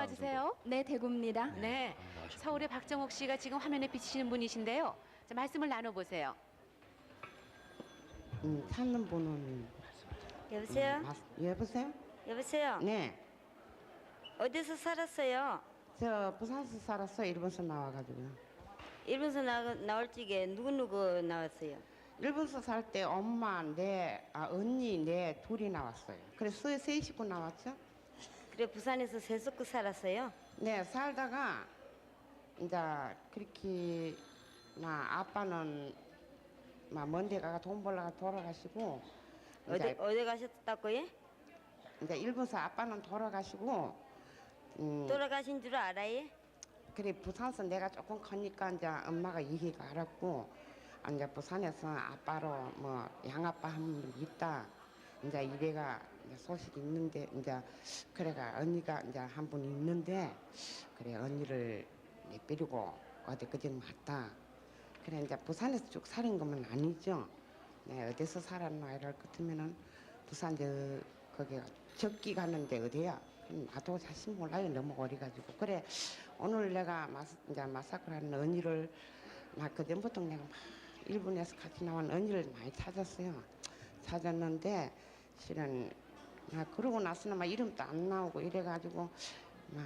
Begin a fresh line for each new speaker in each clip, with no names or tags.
주세요.
네, 대구입니다.
네, 서울의 박정옥 씨가 지금 화면에 비치시는 분이신데요. 자, 말씀을 나눠보세요.
찾는 분은
여보세요?
여보세요?
여보세요?
네,
어디서 살았어요?
저 부산서 살았어요. 일본서 나와가지고요.
일본서 나올 적에 누구누구 나왔어요?
일본서 살 때 엄마, 언니, 둘이 나왔어요. 그래서 세 식구 나왔죠.
그래 부산에서 세 식구 살았어요?
네, 살다가 이제 그렇게 아빠는 먼데 가가 돈 벌러가 돌아가시고
어디 가셨다고요?
이제 일본서 아빠는 돌아가시고
돌아가신 줄 알아요?
그래 부산서 내가 조금 커니까 이제 엄마가 얘기가 알았고 이제 부산에서 아빠로 뭐 양아빠 한 분 있다 이제 이래가 이제 소식이 있는데 이제 그래가 언니가 이제 한 분 있는데 그래 언니를 삐리고 어디 그전 왔다 그래 이제 부산에서 쭉 살인 거면 아니죠. 네 어디서 살았나 이럴 것 같으면은 부산 거기 적기 가는데 어디야? 나도 사실 몰라요. 너무 어려가지고 그래 오늘 내가 이제 마사크를 하는 언니를 나 그전부터 내가 막 일본에서 같이 나온 언니를 많이 찾았어요. 찾았는데 실은 그러고 나서는 막 이름도 안 나오고 이래가지고 막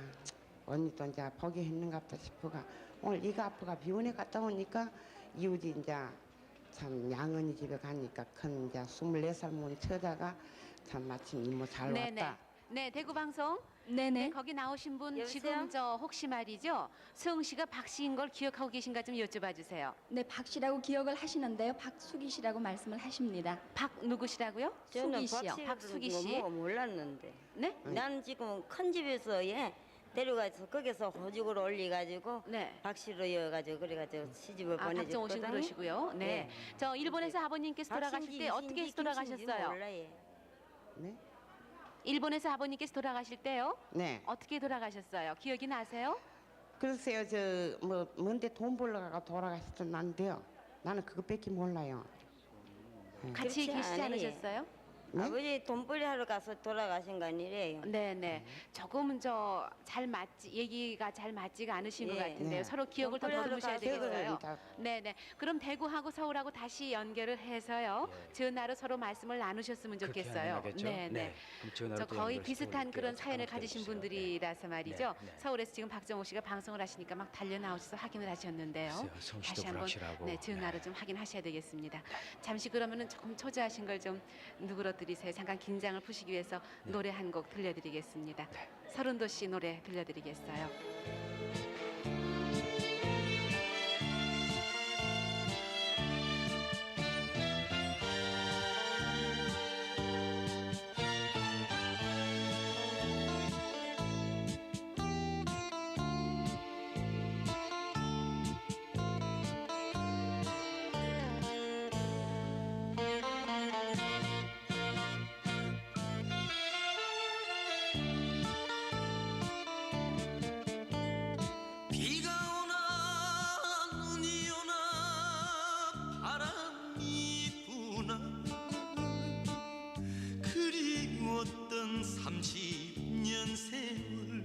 언니도 이제 포기했는갑다 싶어가 오늘 이가 아빠가 비원에 갔다 오니까 이웃이 이제 참 양언니 집에 가니까 큰 이제 24살 먹은 처자가 참 마침 이모 잘 왔다.
네, 대구 방송.
네네.
거기 나오신 분
여보세요?
지금 저 혹시 말이죠. 수흥 씨가 박 씨인 걸 기억하고 계신가 좀 여쭤봐 주세요.
네, 박 씨라고 기억을 하시는데요. 박수기 씨라고 말씀을 하십니다.
박 누구시라고요?
저는
수기 씨요.
박수기 씨.
뭐 몰랐는데
네?
나는 지금 큰 집에서 데려가서 거기서 호죽을 올려가지고
네.
박씨로 이어가지고 그래가지고 시집을
박정옥 씨
보내줬거든요.
그러시고요. 네. 저 일본에서 아버님께서 돌아가실 때 어떻게 해서 돌아가셨어요?
몰라요.
네?
일본에서 아버님께서 돌아가실 때요?
네.
어떻게 돌아가셨어요? 기억이 나세요?
글쎄요, 먼데 돈 벌러 가가 돌아가셨던데요. 나는 그것밖에 몰라요.
같이
그렇지
계시지
않아요.
않으셨어요?
네?
아버지 돈벌이 하러 가서 돌아가신 거 아니래요.
네네. 조금 얘기가 잘 맞지가 않으신 것
예.
같은데요.
네.
서로 기억을 더
동포하러
더듬으셔야
가서
되겠어요.
다-
네네. 그럼 대구하고 서울하고 다시 연결을 해서요. 전화로 서로 말씀을 나누셨으면
그렇게
좋겠어요.
가능하겠죠?
네네.
그럼 전화로
저
또
거의
연결해서
비슷한
이렇게
그런
같이
사연을
함께
가지신
해주세요.
분들이라서 말이죠.
네, 네.
서울에서 지금 박정호 씨가 방송을 하시니까 막 달려 나오셔서 확인을 하셨는데요.
글쎄요, 성씨도
다시 한번
불확실하고.
네, 전화로
네.
좀 확인하셔야 되겠습니다. 잠시 그러면은 조금 초조하신 걸 좀 누그러뜨리세요. 잠깐 긴장을 푸시기 위해서 노래 한 곡 들려드리겠습니다. 서른도 씨 노래 들려드리겠어요.
비가 오나 눈이 오나 바람이 부나 그리웠던 30년 세월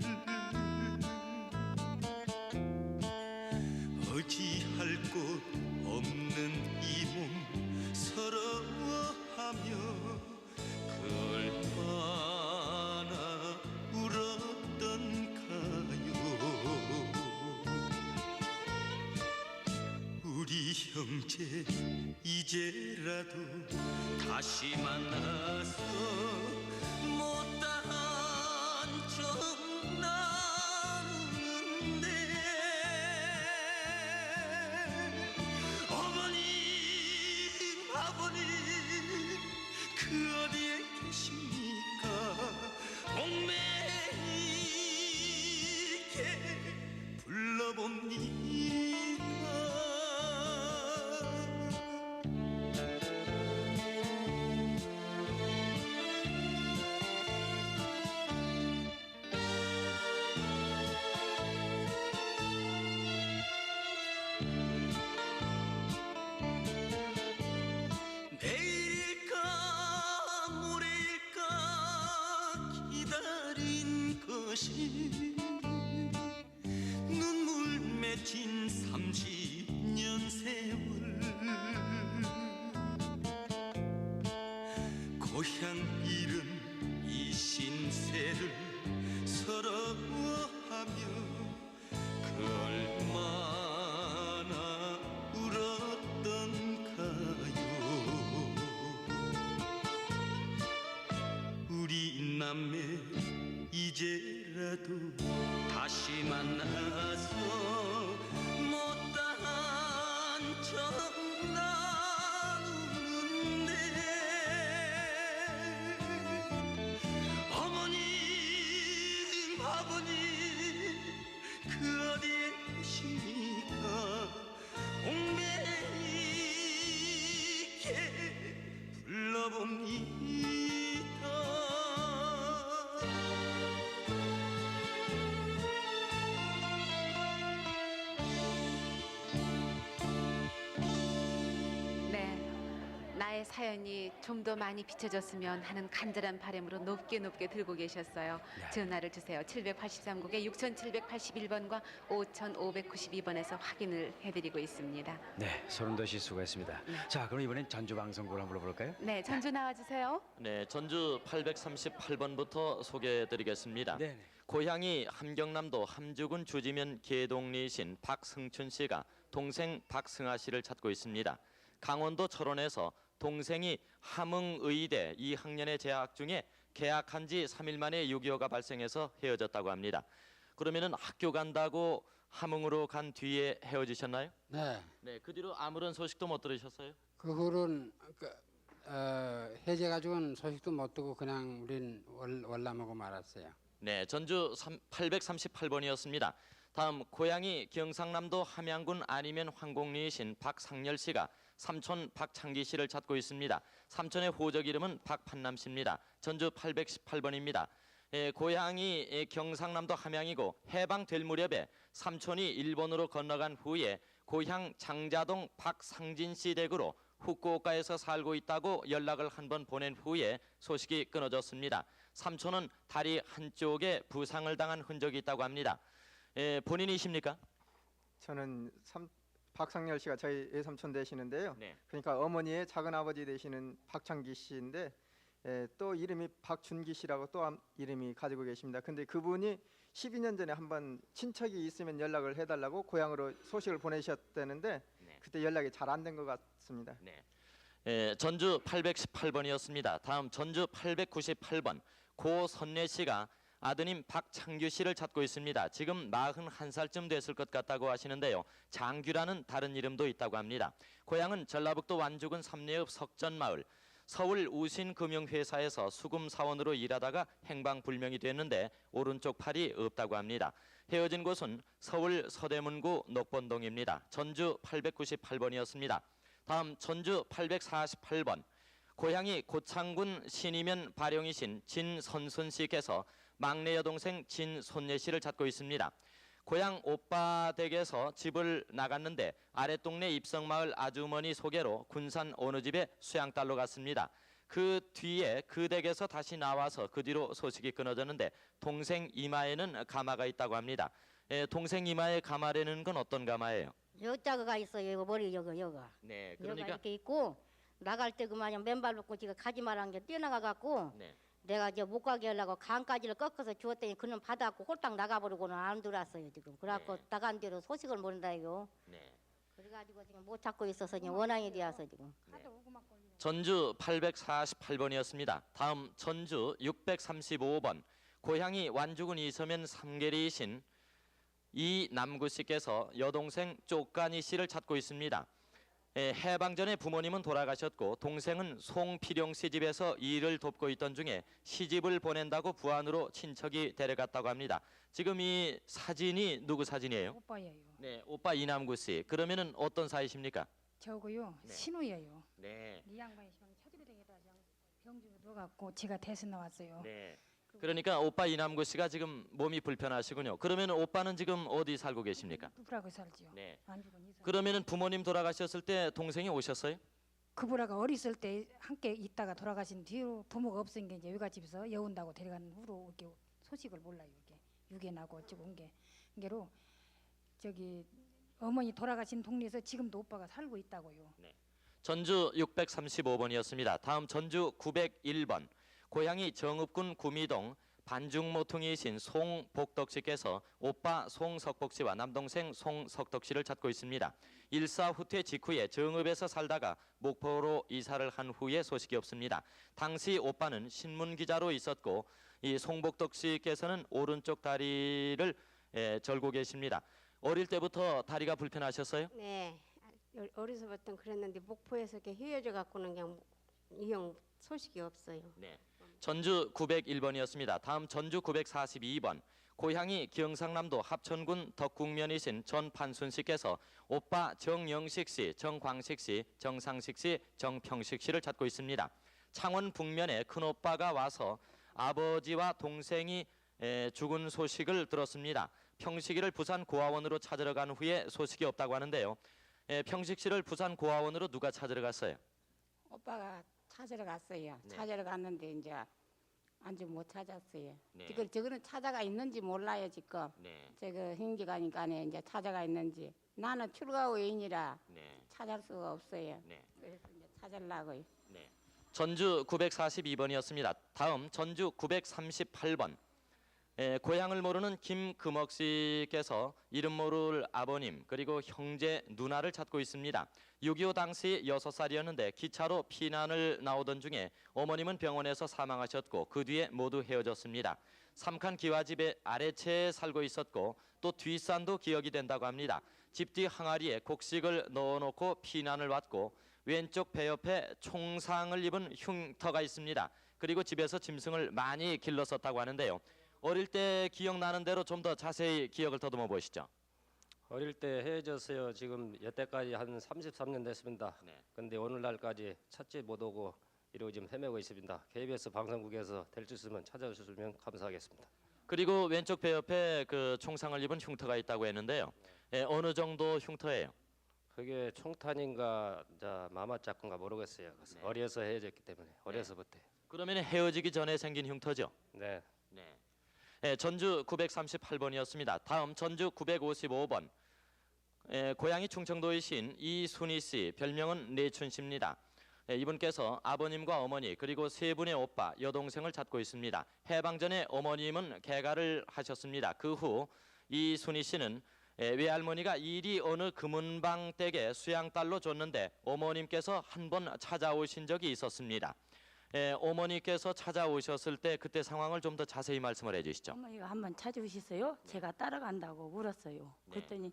어찌할 곳 없는 이 몸 서러워하며 그 얼마나 울었던가요. 우리 형제 이제라도 다시 만나서 못다한 정 나누는데 어머님 아버님 그 어디에 계십니까 옥매이게 불러봅니다. 고향 잃은 이 신세를 서러워하며 그 얼마나 울었던가요. 우리 남매 이제라도 다시 만나서 못다한 척 나누는데 어머님 아버님 그 어디에 계십니까. 옹배이게 불러봅니다.
네, 나의 사연이 좀 더 많이 비춰졌으면 하는 간절한 바람으로 높게 높게 들고 계셨어요. 전화를 주세요. 783국에 6781번과 5592번에서 확인을 해드리고 있습니다.
네, 서른도 씨 수고했습니다. 자, 그럼 이번엔 전주 방송국을 한번 불러볼까요?
네, 전주 나와주세요.
네, 전주 838번부터 소개해드리겠습니다.
네.
고향이 함경남도 함주군 주지면 계동리이신 박승춘 씨가 동생 박승아 씨를 찾고 있습니다. 강원도 철원에서 동생이 함흥의대 2학년에 재학 중에 개학한 지 3일 만에 6.25가 발생해서 헤어졌다고 합니다. 그러면은 학교 간다고 함흥으로 간 뒤에 헤어지셨나요?
네,
네, 그 뒤로 아무런 소식도 못 들으셨어요?
그 후로는 해제가지고는 소식도 못 듣고 그냥 우린 월남하고 말았어요.
네, 전주 838번이었습니다. 다음 고향이 경상남도 함양군 아니면 황곡리이신 박상열 씨가 삼촌 박창기 씨를 찾고 있습니다. 삼촌의 호적 이름은 박판남 씨입니다. 전주 818번입니다. 고향이 경상남도 함양이고 해방될 무렵에 삼촌이 일본으로 건너간 후에 고향 장자동 박상진 씨 댁으로 후쿠오카에서 살고 있다고 연락을 한 번 보낸 후에 소식이 끊어졌습니다. 삼촌은 다리 한쪽에 부상을 당한 흔적이 있다고 합니다. 본인이십니까?
저는 박상열 씨가 저희 외삼촌 되시는데요.
네.
그러니까 어머니의 작은 아버지 되시는 박창기 씨인데 또 이름이 박준기 씨라고 또 이름이 가지고 계십니다. 근데 그분이 12년 전에 한번 친척이 있으면 연락을 해달라고 고향으로 소식을 보내셨다는데
네.
그때 연락이 잘 안 된 것 같습니다.
네. 전주 818번이었습니다. 다음 전주 898번 고선례 씨가 아드님 박창규 씨를 찾고 있습니다. 지금 41살쯤 됐을 것 같다고 하시는데요. 장규라는 다른 이름도 있다고 합니다. 고향은 전라북도 완주군 삼례읍 석전마을. 서울 우신금융회사에서 수금사원으로 일하다가 행방불명이 됐는데 오른쪽 팔이 없다고 합니다. 헤어진 곳은 서울 서대문구 녹번동입니다. 전주 898번이었습니다. 다음 전주 848번 고향이 고창군 신이면 발령이신 진선순 씨께서 막내 여동생 진손예 씨를 찾고 있습니다. 고향 오빠 댁에서 집을 나갔는데 아랫동네 입성마을 아주머니 소개로 군산 어느 집에 수양딸로 갔습니다. 그 뒤에 그 댁에서 다시 나와서 그 뒤로 소식이 끊어졌는데 동생 이마에는 가마가 있다고 합니다. 동생 이마에 가마라는 건 어떤 가마예요?
여자가 있어요. 이거 머리 여가.
네,
여가
그러니까
이렇게 있고 나갈 때 그만냥 맨발 놓고 지가 가지 말한 게 뛰어나가 갖고
네.
내가 이제 못 가게 하려고 강까지를 꺾어서 주었더니 그는 받아갖고 홀딱 나가버리고는 안 들어왔어요 지금. 그래갖고
네.
나간 뒤로 소식을 모른다 이거.
네.
그래가지고 지금 못 찾고 있어서 지금 원앙이 되어서 지금.
전주 848번이었습니다. 다음 전주 635번 고향이 완주군 이서면 삼계리이신 이남구 씨께서 여동생 쪽가니 씨를 찾고 있습니다. 해방 전에 부모님은 돌아가셨고 동생은 송필용 씨 집에서 일을 돕고 있던 중에 시집을 보낸다고 부안으로 친척이 데려갔다고 합니다. 지금 이 사진이 누구 사진이에요?
오빠예요.
네, 오빠 이남구 씨. 그러면은 어떤 사이십니까?
저거요.
네.
신우예요.
네.
이 양반이 차주리댕에다 병주로 넣어갖고 제가 대서 나왔어요.
네. 그러니까 오빠 이남구 씨가 지금 몸이 불편하시군요. 그러면 오빠는 지금 어디 살고 계십니까?
부부라고 살지요.
네.
안 죽은 이상.
그러면은 부모님 돌아가셨을 때 동생이 오셨어요?
그부라가 어렸을 때 함께 있다가 돌아가신 뒤로 부모가 없으니까 이제 외갓집에서 여운다고 데려간 후로 이렇게 소식을 몰라요. 이렇게 유괴 나고 어쩌고 온 게. 이게로 저기 어머니 돌아가신 동네에서 지금도 오빠가 살고 있다고요.
전주 635번이었습니다. 다음 전주 901번 고향이 정읍군 구미동 반중모퉁이이신 송복덕 씨께서 오빠 송석복 씨와 남동생 송석덕 씨를 찾고 있습니다. 일사후퇴 직후에 정읍에서 살다가 목포로 이사를 한 후에 소식이 없습니다. 당시 오빠는 신문기자로 있었고 이 송복덕 씨께서는 오른쪽 다리를 절고 계십니다. 어릴 때부터 다리가 불편하셨어요?
네, 어려서부터 그랬는데 목포에서 이렇게 헤어져 갖고는 그냥 이형 소식이 없어요.
네. 전주 901번이었습니다. 다음 전주 942번 고향이 경상남도 합천군 덕국면이신 전판순 씨께서 오빠 정영식 씨, 정광식 씨, 정상식 씨, 정평식 씨를 찾고 있습니다. 창원 북면에 큰오빠가 와서 아버지와 동생이 죽은 소식을 들었습니다. 평식이를 부산 고아원으로 찾으러 간 후에 소식이 없다고 하는데요. 평식 씨를 부산 고아원으로 누가 찾으러 갔어요?
오빠가 찾으러 갔어요.
네.
찾으러 갔는데 이제 아직 못 찾았어요.
네.
지금 저거는 찾아가 있는지 몰라요 지금.
네.
저거 hin기가니까네 이제 찾아가 있는지. 나는 출가의인이라
네.
찾을 수가 없어요.
네.
그래서 이제 찾으려고요.
네. 전주 942번이었습니다. 다음 전주 938번. 고향을 모르는 김금옥 씨께서 이름 모를 아버님 그리고 형제 누나를 찾고 있습니다. 6.25 당시 6살이었는데 기차로 피난을 나오던 중에 어머님은 병원에서 사망하셨고 그 뒤에 모두 헤어졌습니다. 삼칸 기와집의 아래채에 살고 있었고 또 뒷산도 기억이 된다고 합니다. 집 뒤 항아리에 곡식을 넣어놓고 피난을 왔고 왼쪽 배 옆에 총상을 입은 흉터가 있습니다. 그리고 집에서 짐승을 많이 길렀었다고 하는데요. 어릴 때 기억나는 대로 좀 더 자세히 기억을 더듬어 보시죠.
어릴 때 헤어졌어요. 지금 여태까지 한 33년 됐습니다.
네.
근데 오늘날까지 찾지 못하고 이러고 지금 헤매고 있습니다. KBS 방송국에서 될 수 있으면 찾아주시면 감사하겠습니다.
그리고 왼쪽 배 옆에 그 총상을 입은 흉터가 있다고 했는데요. 어느 정도 흉터예요?
그게 총탄인가 마마짝인가 모르겠어요. 그래서
네.
어려서 헤어졌기 때문에 어려서부터.
그러면 헤어지기 전에 생긴 흉터죠?
네.
네. 전주 938번이었습니다. 다음 전주 955번. 고향이 충청도이신 이순희 씨, 별명은 내춘 씨입니다. 이분께서 아버님과 어머니 그리고 세 분의 오빠, 여동생을 찾고 있습니다. 해방 전에 어머님은 개가를 하셨습니다. 그 후 이순희 씨는 외할머니가 일이 어느 금은방 댁에 수양딸로 줬는데 어머님께서 한 번 찾아오신 적이 있었습니다. 어머니께서 찾아오셨을 때 그때 상황을 좀 더 자세히 말씀을 해주시죠.
어머니가 한번 찾아오셨어요. 제가 따라간다고 물었어요.
네.
그랬더니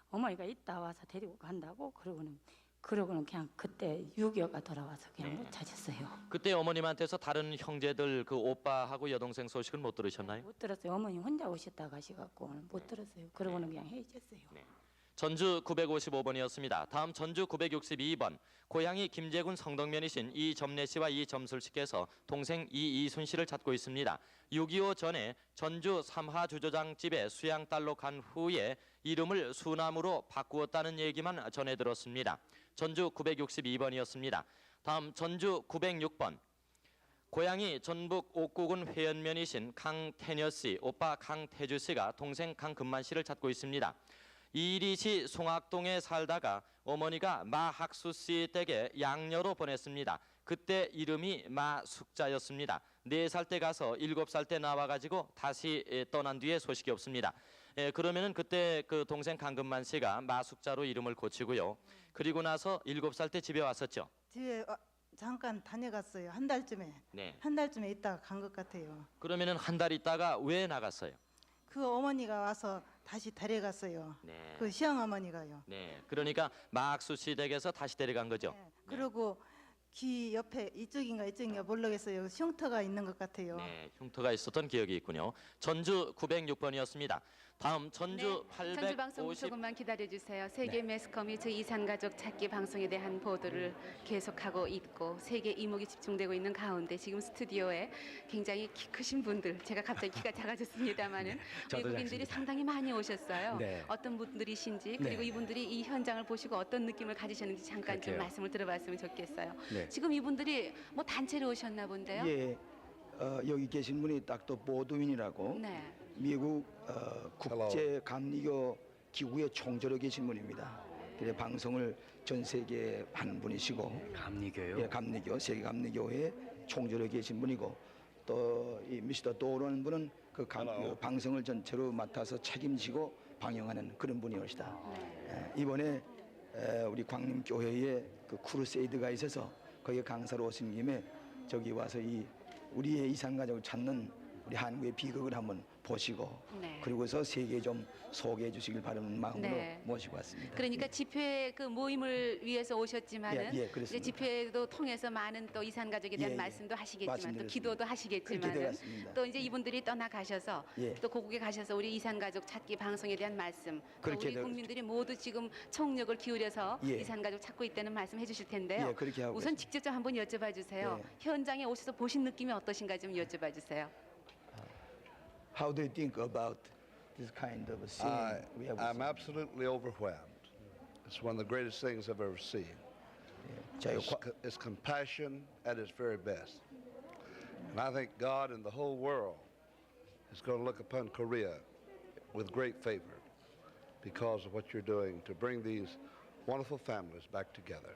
어머니가 이따 와서 데리고 간다고 그러고는 그냥 그때 6.25가 돌아와서 그냥 못 찾았어요.
그때 어머님한테서 다른 형제들 그 오빠하고 여동생 소식은 못 들으셨나요?
못 들었어요. 어머니 혼자 오셨다 가셔갖고 못 들었어요. 그러고는 그냥 헤어졌어요.
전주 955번이었습니다. 다음 전주 962번. 고향이 김제군 성덕면이신 이점례 씨와 이점술 씨께서 동생 이이순 씨를 찾고 있습니다. 6.25 전에 전주 삼하 주조장집에 수양딸로 간 후에 이름을 수남으로 바꾸었다는 얘기만 전해 들었습니다. 전주 962번이었습니다. 다음 전주 906번. 고향이 전북 옥구군 회연면이신 강태녀 씨, 오빠 강태주 씨가 동생 강금만 씨를 찾고 있습니다. 이리시 송악동에 살다가 어머니가 마학수 씨 댁에 양녀로 보냈습니다. 그때 이름이 마숙자였습니다. 4살 때 가서 7살 때 나와가지고 다시 떠난 뒤에 소식이 없습니다. 그러면은 그때 그 동생 강금만 씨가 마숙자로 이름을 고치고요. 그리고 나서 7살 때 집에 왔었죠.
집에 잠깐 다녀갔어요. 한 달쯤에.
네.
한 달쯤에 있다가 간 것 같아요.
그러면은 한 달 있다가 왜 나갔어요?
그 어머니가 와서 다시 데려갔어요.
네.
그 시어머니가요.
네. 그러니까 마학수 씨 댁에서 다시 데려간 거죠.
네. 그리고 귀 옆에 이쪽인가 모르겠어요. 흉터가 있는 것 같아요.
네, 흉터가 있었던 기억이 있군요. 전주 906번이었습니다. 다음 전주
네, 전주 방송
850.
조금만 기다려주세요. 세계 매스컴이 저 이산가족 찾기 방송에 대한 보도를 계속하고 있고 세계 이목이 집중되고 있는 가운데 지금 스튜디오에 굉장히 키 크신 분들, 제가 갑자기 키가 작아졌습니다마는
저도
외국인들이
작습니다.
상당히 많이 오셨어요.
네.
어떤 분들이신지 그리고
네.
이분들이 이 현장을 보시고 어떤 느낌을 가지셨는지 잠깐 좀
그럴게요.
말씀을 들어봤으면 좋겠어요.
네.
지금 이분들이 뭐 단체로 오셨나 본데요.
예, 여기 계신 분이 닥터 보드윈이라고 미국 국제 감리교 기구의 총재로 계신 분입니다. 그래 방송을 전 세계에 한 분이시고
감리교요?
예, 감리교 세계 감리교회 총재로 계신 분이고 또 이 미스터 도라는 분은 그 방송을 전체로 맡아서 책임지고 방영하는 그런 분이오시다. 이번에 우리 광림교회에 그 크루세이드가 있어서 거기에 강사로 오신 김에 저기 와서 이 우리의 이산가족을 찾는 우리 한국의 비극을 한번 보시고
네.
그리고서 세계에 좀 소개해 주시길 바라는 마음으로
네.
모시고 왔습니다.
그러니까 집회 그 모임을 위해서 오셨지만은
예,
이제
그렇습니다.
집회도 통해서 많은 또 이산 가족에 대한
예, 예.
말씀도 하시겠지만 또
말씀드렸습니다.
기도도
그렇게
하시겠지만은
되었습니다.
또 이제 이분들이 떠나가셔서
예.
또 고국에 가셔서 우리 이산 가족 찾기 방송에 대한 말씀 또
그렇게
우리
되었죠.
국민들이 모두 지금 총력을 기울여서
예.
이산 가족 찾고 있다는 말씀 해주실 텐데요.
예, 그렇게 하고
우선 직접 좀 한번 여쭤봐 주세요.
예.
현장에 오셔서 보신 느낌이 어떠신가 좀 여쭤봐 주세요.
How do you think about this kind of scene? we have
I'm
seen?
absolutely overwhelmed. It's one of the greatest things I've ever seen. It's compassion at its very best. And I think God and the whole world is going to look upon Korea with great favor because of what you're doing to bring these wonderful families back together.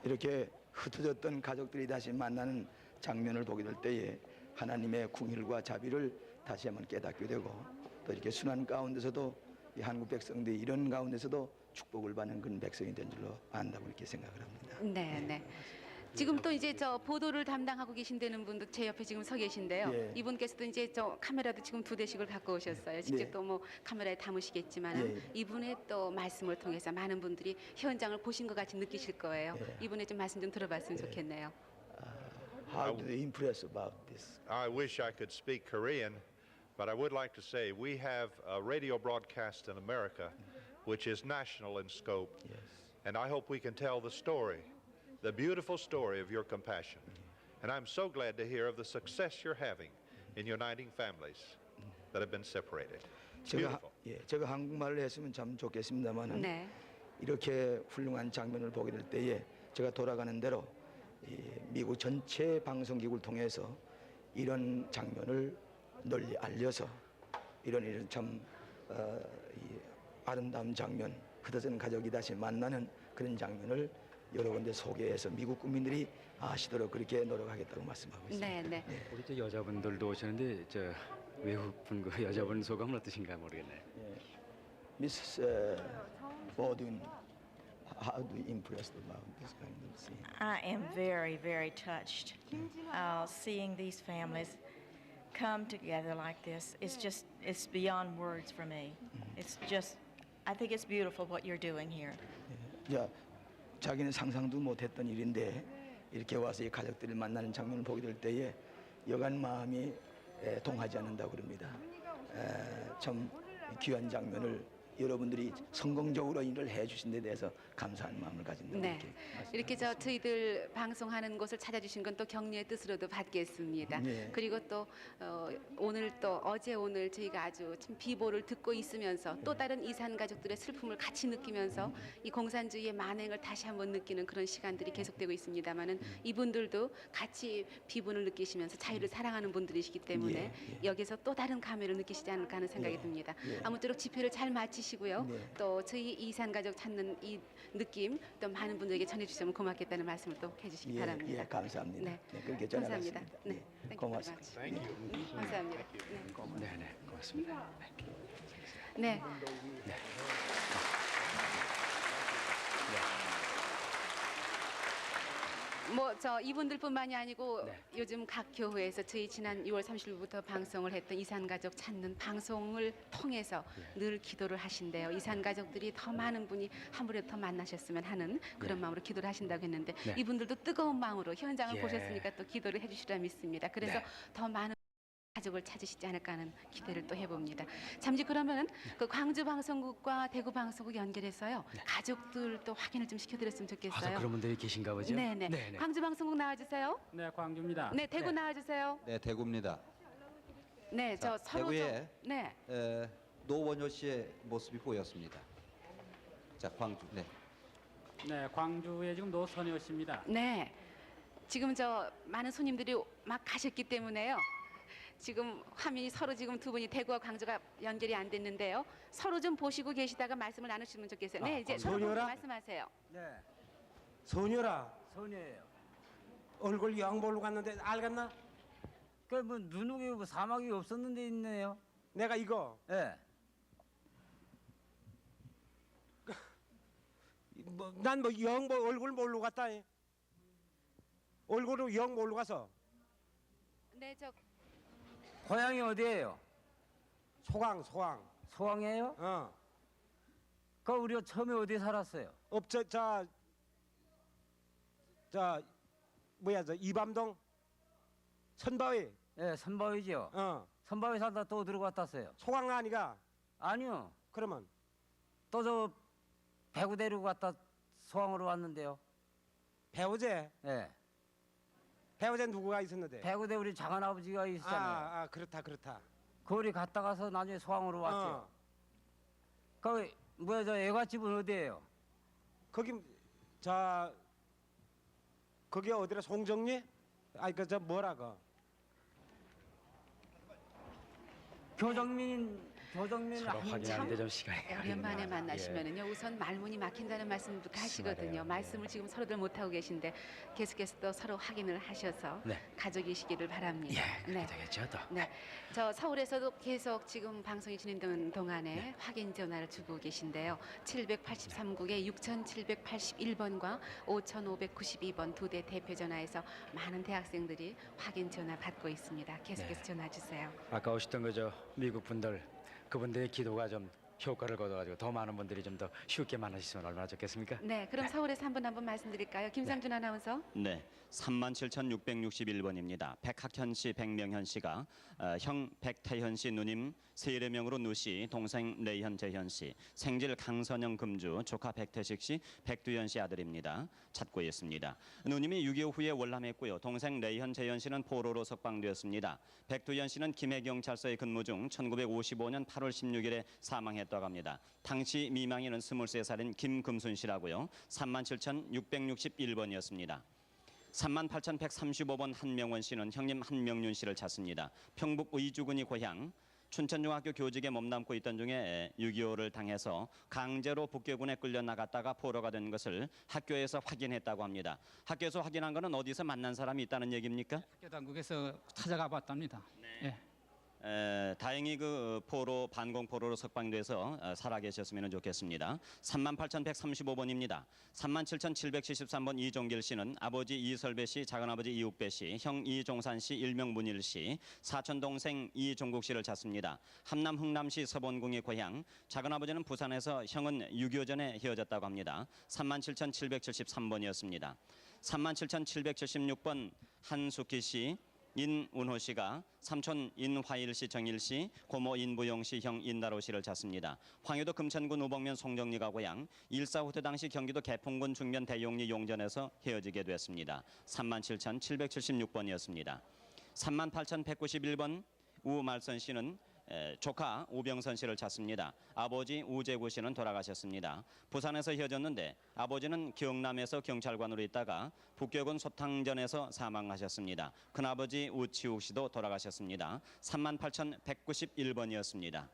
이렇게 흩어졌던 가족들이 다시 만나는 장면을 보게 될 때에 하나님의 궁휼과 자비를 다시 한번 깨닫게 되고 또 이렇게 순환 가운데서도 이 한국 백성들이 이런 가운데서도 축복을 받는 그런 백성이 된 줄로 안다고 이렇게 생각을 합니다.
네, 네. 지금 또 이제 저 보도를 담당하고 계신다는 분도 제 옆에 지금 서 계신데요.
예.
이분께서도 이제 저 카메라도 지금 2대씩을 갖고 오셨어요. 직접
네.
또 뭐 카메라에 담으시겠지만
예.
이분의 또 말씀을 통해서 많은 분들이 현장을 보신 것 같이 느끼실 거예요.
예.
이분의 좀 말씀 좀 들어봤으면 좋겠네요.
How do you impress about this?
I wish I could speak Korean, but I would like to say we have a radio broadcast in America which is national in scope. And I hope we can tell the story, the beautiful story of your compassion. And I'm so glad to hear of the success you're having in uniting families that have been separated. It's beautiful.
제가 한국말을 했으면 참 좋겠습니다만은
네.
이렇게 훌륭한 장면을 보게 될 때에 제가 돌아가는 대로 이 미국 전체 방송국을 통해서 이런 장면을 널리 알려서 이런 참 이 아름다운 장면, 흩어진 가족이 다시 만나는 그런 장면을 여러 군데 소개해서 미국 국민들이 아시도록 그렇게 노력하겠다고 말씀하고 있습니다.
네, 네.
우리 저 여자분들도 오셨는데 저 외국분 그 여자분 소감은 어떠신가 모르겠네요.
Mrs. Baldwin, how do you impressed about this kind of scene?
I am very, very touched. Seeing these families come together like this, it's beyond words for me. It's just, I think it's beautiful what you're doing here.
야, 자기는 상상도 못했던 일인데 이렇게 와서 이 가족들을 만나는 장면을 보게 될 때에 여간 마음이 동하지 않는다고 그럽니다. 참 귀한 장면을 여러분들이 성공적으로 일을 해주신 데 대해서 감사한 마음을 가진다고
네. 이렇게 저희들 방송하는 곳을 찾아주신 건 또 격려의 뜻으로도 받겠습니다.
네.
그리고 또 오늘 또 어제 오늘 저희가 아주 참 비보를 듣고 있으면서 또 다른 이산 가족들의 슬픔을 같이 느끼면서 이 공산주의의 만행을 다시 한번 느끼는 그런 시간들이 계속되고 있습니다만은 이분들도 같이 비분을 느끼시면서 자유를 사랑하는 분들이시기 때문에 여기서 또 다른 감회를 느끼시지 않을까 하는 생각이 듭니다. 아무쪼록 집회를 잘 마치시고요. 또 저희 이산 가족 찾는 이 느낌 또 많은 분들에게 전해주시면 고맙겠다는 말씀을 또 해주시기 바랍니다.
예, 감사합니다.
네.
그렇게
감사합니다.
전하겠습니다.
네,
고맙습니다.
감사합니다.
네, 네, 고맙습니다.
네. 뭐 저 이분들뿐만이 아니고 요즘 각 교회에서 저희 지난 6월 30일부터 방송을 했던 이산 가족 찾는 방송을 통해서 늘 기도를 하신대요. 이산 가족들이 더 많은 분이 한 분이라도 더 만나셨으면 하는 그런 마음으로 기도를 하신다고 했는데 이분들도 뜨거운 마음으로 현장을 보셨으니까 또 기도를 해주시라 믿습니다. 그래서 더 많은 가족을 찾으시지 않을까 하는 기대를 또 해봅니다. 잠시 그러면은 그 광주 방송국과 대구 방송국 연결해서요 가족들 또 확인을 좀 시켜드렸으면 좋겠어요.
그런 분들이 계신가 보죠?
네네. 광주 방송국 나와주세요.
네, 광주입니다.
네, 대구 나와주세요.
네, 대구입니다.
네, 저 서로
대구에
좀, 네.
노원효 씨의 모습이 보였습니다. 자, 광주. 네.
네, 광주에 지금 노선효 씨입니다.
네. 지금 저 많은 손님들이 막 가셨기 때문에요. 지금 화면이 서로 지금 두 분이 대구와 광주가 연결이 안 됐는데요. 서로 좀 보시고 계시다가 말씀을 나누시면 좋겠어요. 네, 이제 서로 보고
소녀라?
말씀하세요.
네. 소녀라.
소녀예요.
얼굴 영볼로 갔는데 알겠나?
그뭐 누누기 뭐 사막이 없었는데 있네요.
내가 이거.
예.
난 뭐 영 얼굴 뭘로 갔다 해. 얼굴로 영 뭘로 가서.
네, 저
고향이 어디예요?
소강.
소강이에요?
어.
그 우리가 처음에 어디 살았어요?
저 이밤동 선바위.
예, 선바위죠.
어.
선바위 살다 또 어디로 갔다 왔어요?
소강 아니가?
아니요.
그러면
또 저 배구대로 갔다 소강으로 왔는데요.
배우제?
예.
배우제 누구가 있었는데?
배구대 우리 장한아버지가 있었잖아요.
아, 그렇다.
거리 갔다 가서 나중에 소강으로 왔죠. 그 뭐야 저 애갓집은 어디예요?
거기 거기 어디라 송정리? 아니 그 저 뭐라고?
교정민
서로 확인하는데 좀 시간이
오랜만에
걸리구나.
만나시면은요 우선 말문이 막힌다는 말씀부터 하시거든요. 말씀을 지금 서로들 못 하고 계신데 계속해서 또 서로 확인을 하셔서
네.
가족이시기를 바랍니다.
그렇게 되겠죠, 또.
네, 저 서울에서도 계속 지금 방송이 진행되는 동안에 확인 전화를 주고 계신데요. 783국에 6781번과 5592번 두 대 대표 전화에서 많은 대학생들이 확인 전화 받고 있습니다. 계속해서 전화 주세요.
아까 오셨던 그저 미국 분들 그분들의 기도가 좀 효과를 거둬가지고 더 많은 분들이 좀 더 쉽게 만나시면 얼마나 좋겠습니까?
네, 그럼 서울에서 한 분 말씀드릴까요? 김상준 아나운서.
네, 37,661번입니다. 백학현 씨, 백명현 씨가 형 백태현 씨 누님 세례명으로 누씨, 동생 내현 재현 씨, 생질 강선영 금주, 조카 백태식 씨, 백두현 씨 아들입니다. 찾고 있습니다. 누님이 6.25 후에 월남했고요. 동생 내현 재현 씨는 포로로 석방되었습니다. 백두현 씨는 김해경찰서에 근무 중 1955년 8월 16일에 사망했다고 합니다. 당시 미망인은 23살인 김금순 씨라고요. 37,661번이었습니다. 38,135번 한명원 씨는 형님 한명윤 씨를 찾습니다. 평북 의주군이 고향, 춘천중학교 교직에 몸담고 있던 중에 6.25를 당해서 강제로 북괴군에 끌려 나갔다가 포로가 된 것을 학교에서 확인했다고 합니다. 학교에서 확인한 것은 어디서 만난 사람이 있다는 얘기입니까?
학교 당국에서 찾아가 봤답니다. 예.
다행히 그 포로 반공 포로로 석방돼서 살아계셨으면 좋겠습니다. 38,135번입니다. 37,773번 이종길 씨는 아버지 이설배 씨, 작은아버지 이욱배 씨, 형 이종산 씨, 일명 문일 씨, 사촌 동생 이종국 씨를 찾습니다. 함남 흥남시 서본궁이 고향, 작은아버지는 부산에서, 형은 6.25 전에 헤어졌다고 합니다. 37,773번이었습니다. 37,776번 한숙희 씨, 인운호 씨가 삼촌 인화일 씨, 정일 씨, 고모 인부용 씨, 형 인다로 씨를 찾습니다. 황해도 금천군 우봉면 송정리가 고향, 1.4 때 당시 경기도 개풍군 중면 대용리 용전에서 헤어지게 됐습니다. 37,776번이었습니다. 38,191번 우말선 씨는 조카 우병선 씨를 찾습니다. 아버지 우재구 씨는 돌아가셨습니다. 부산에서 헤어졌는데 아버지는 경남에서 경찰관으로 있다가 북괴군 소탕전에서 사망하셨습니다. 큰아버지 우치욱 씨도 돌아가셨습니다. 38,191번이었습니다.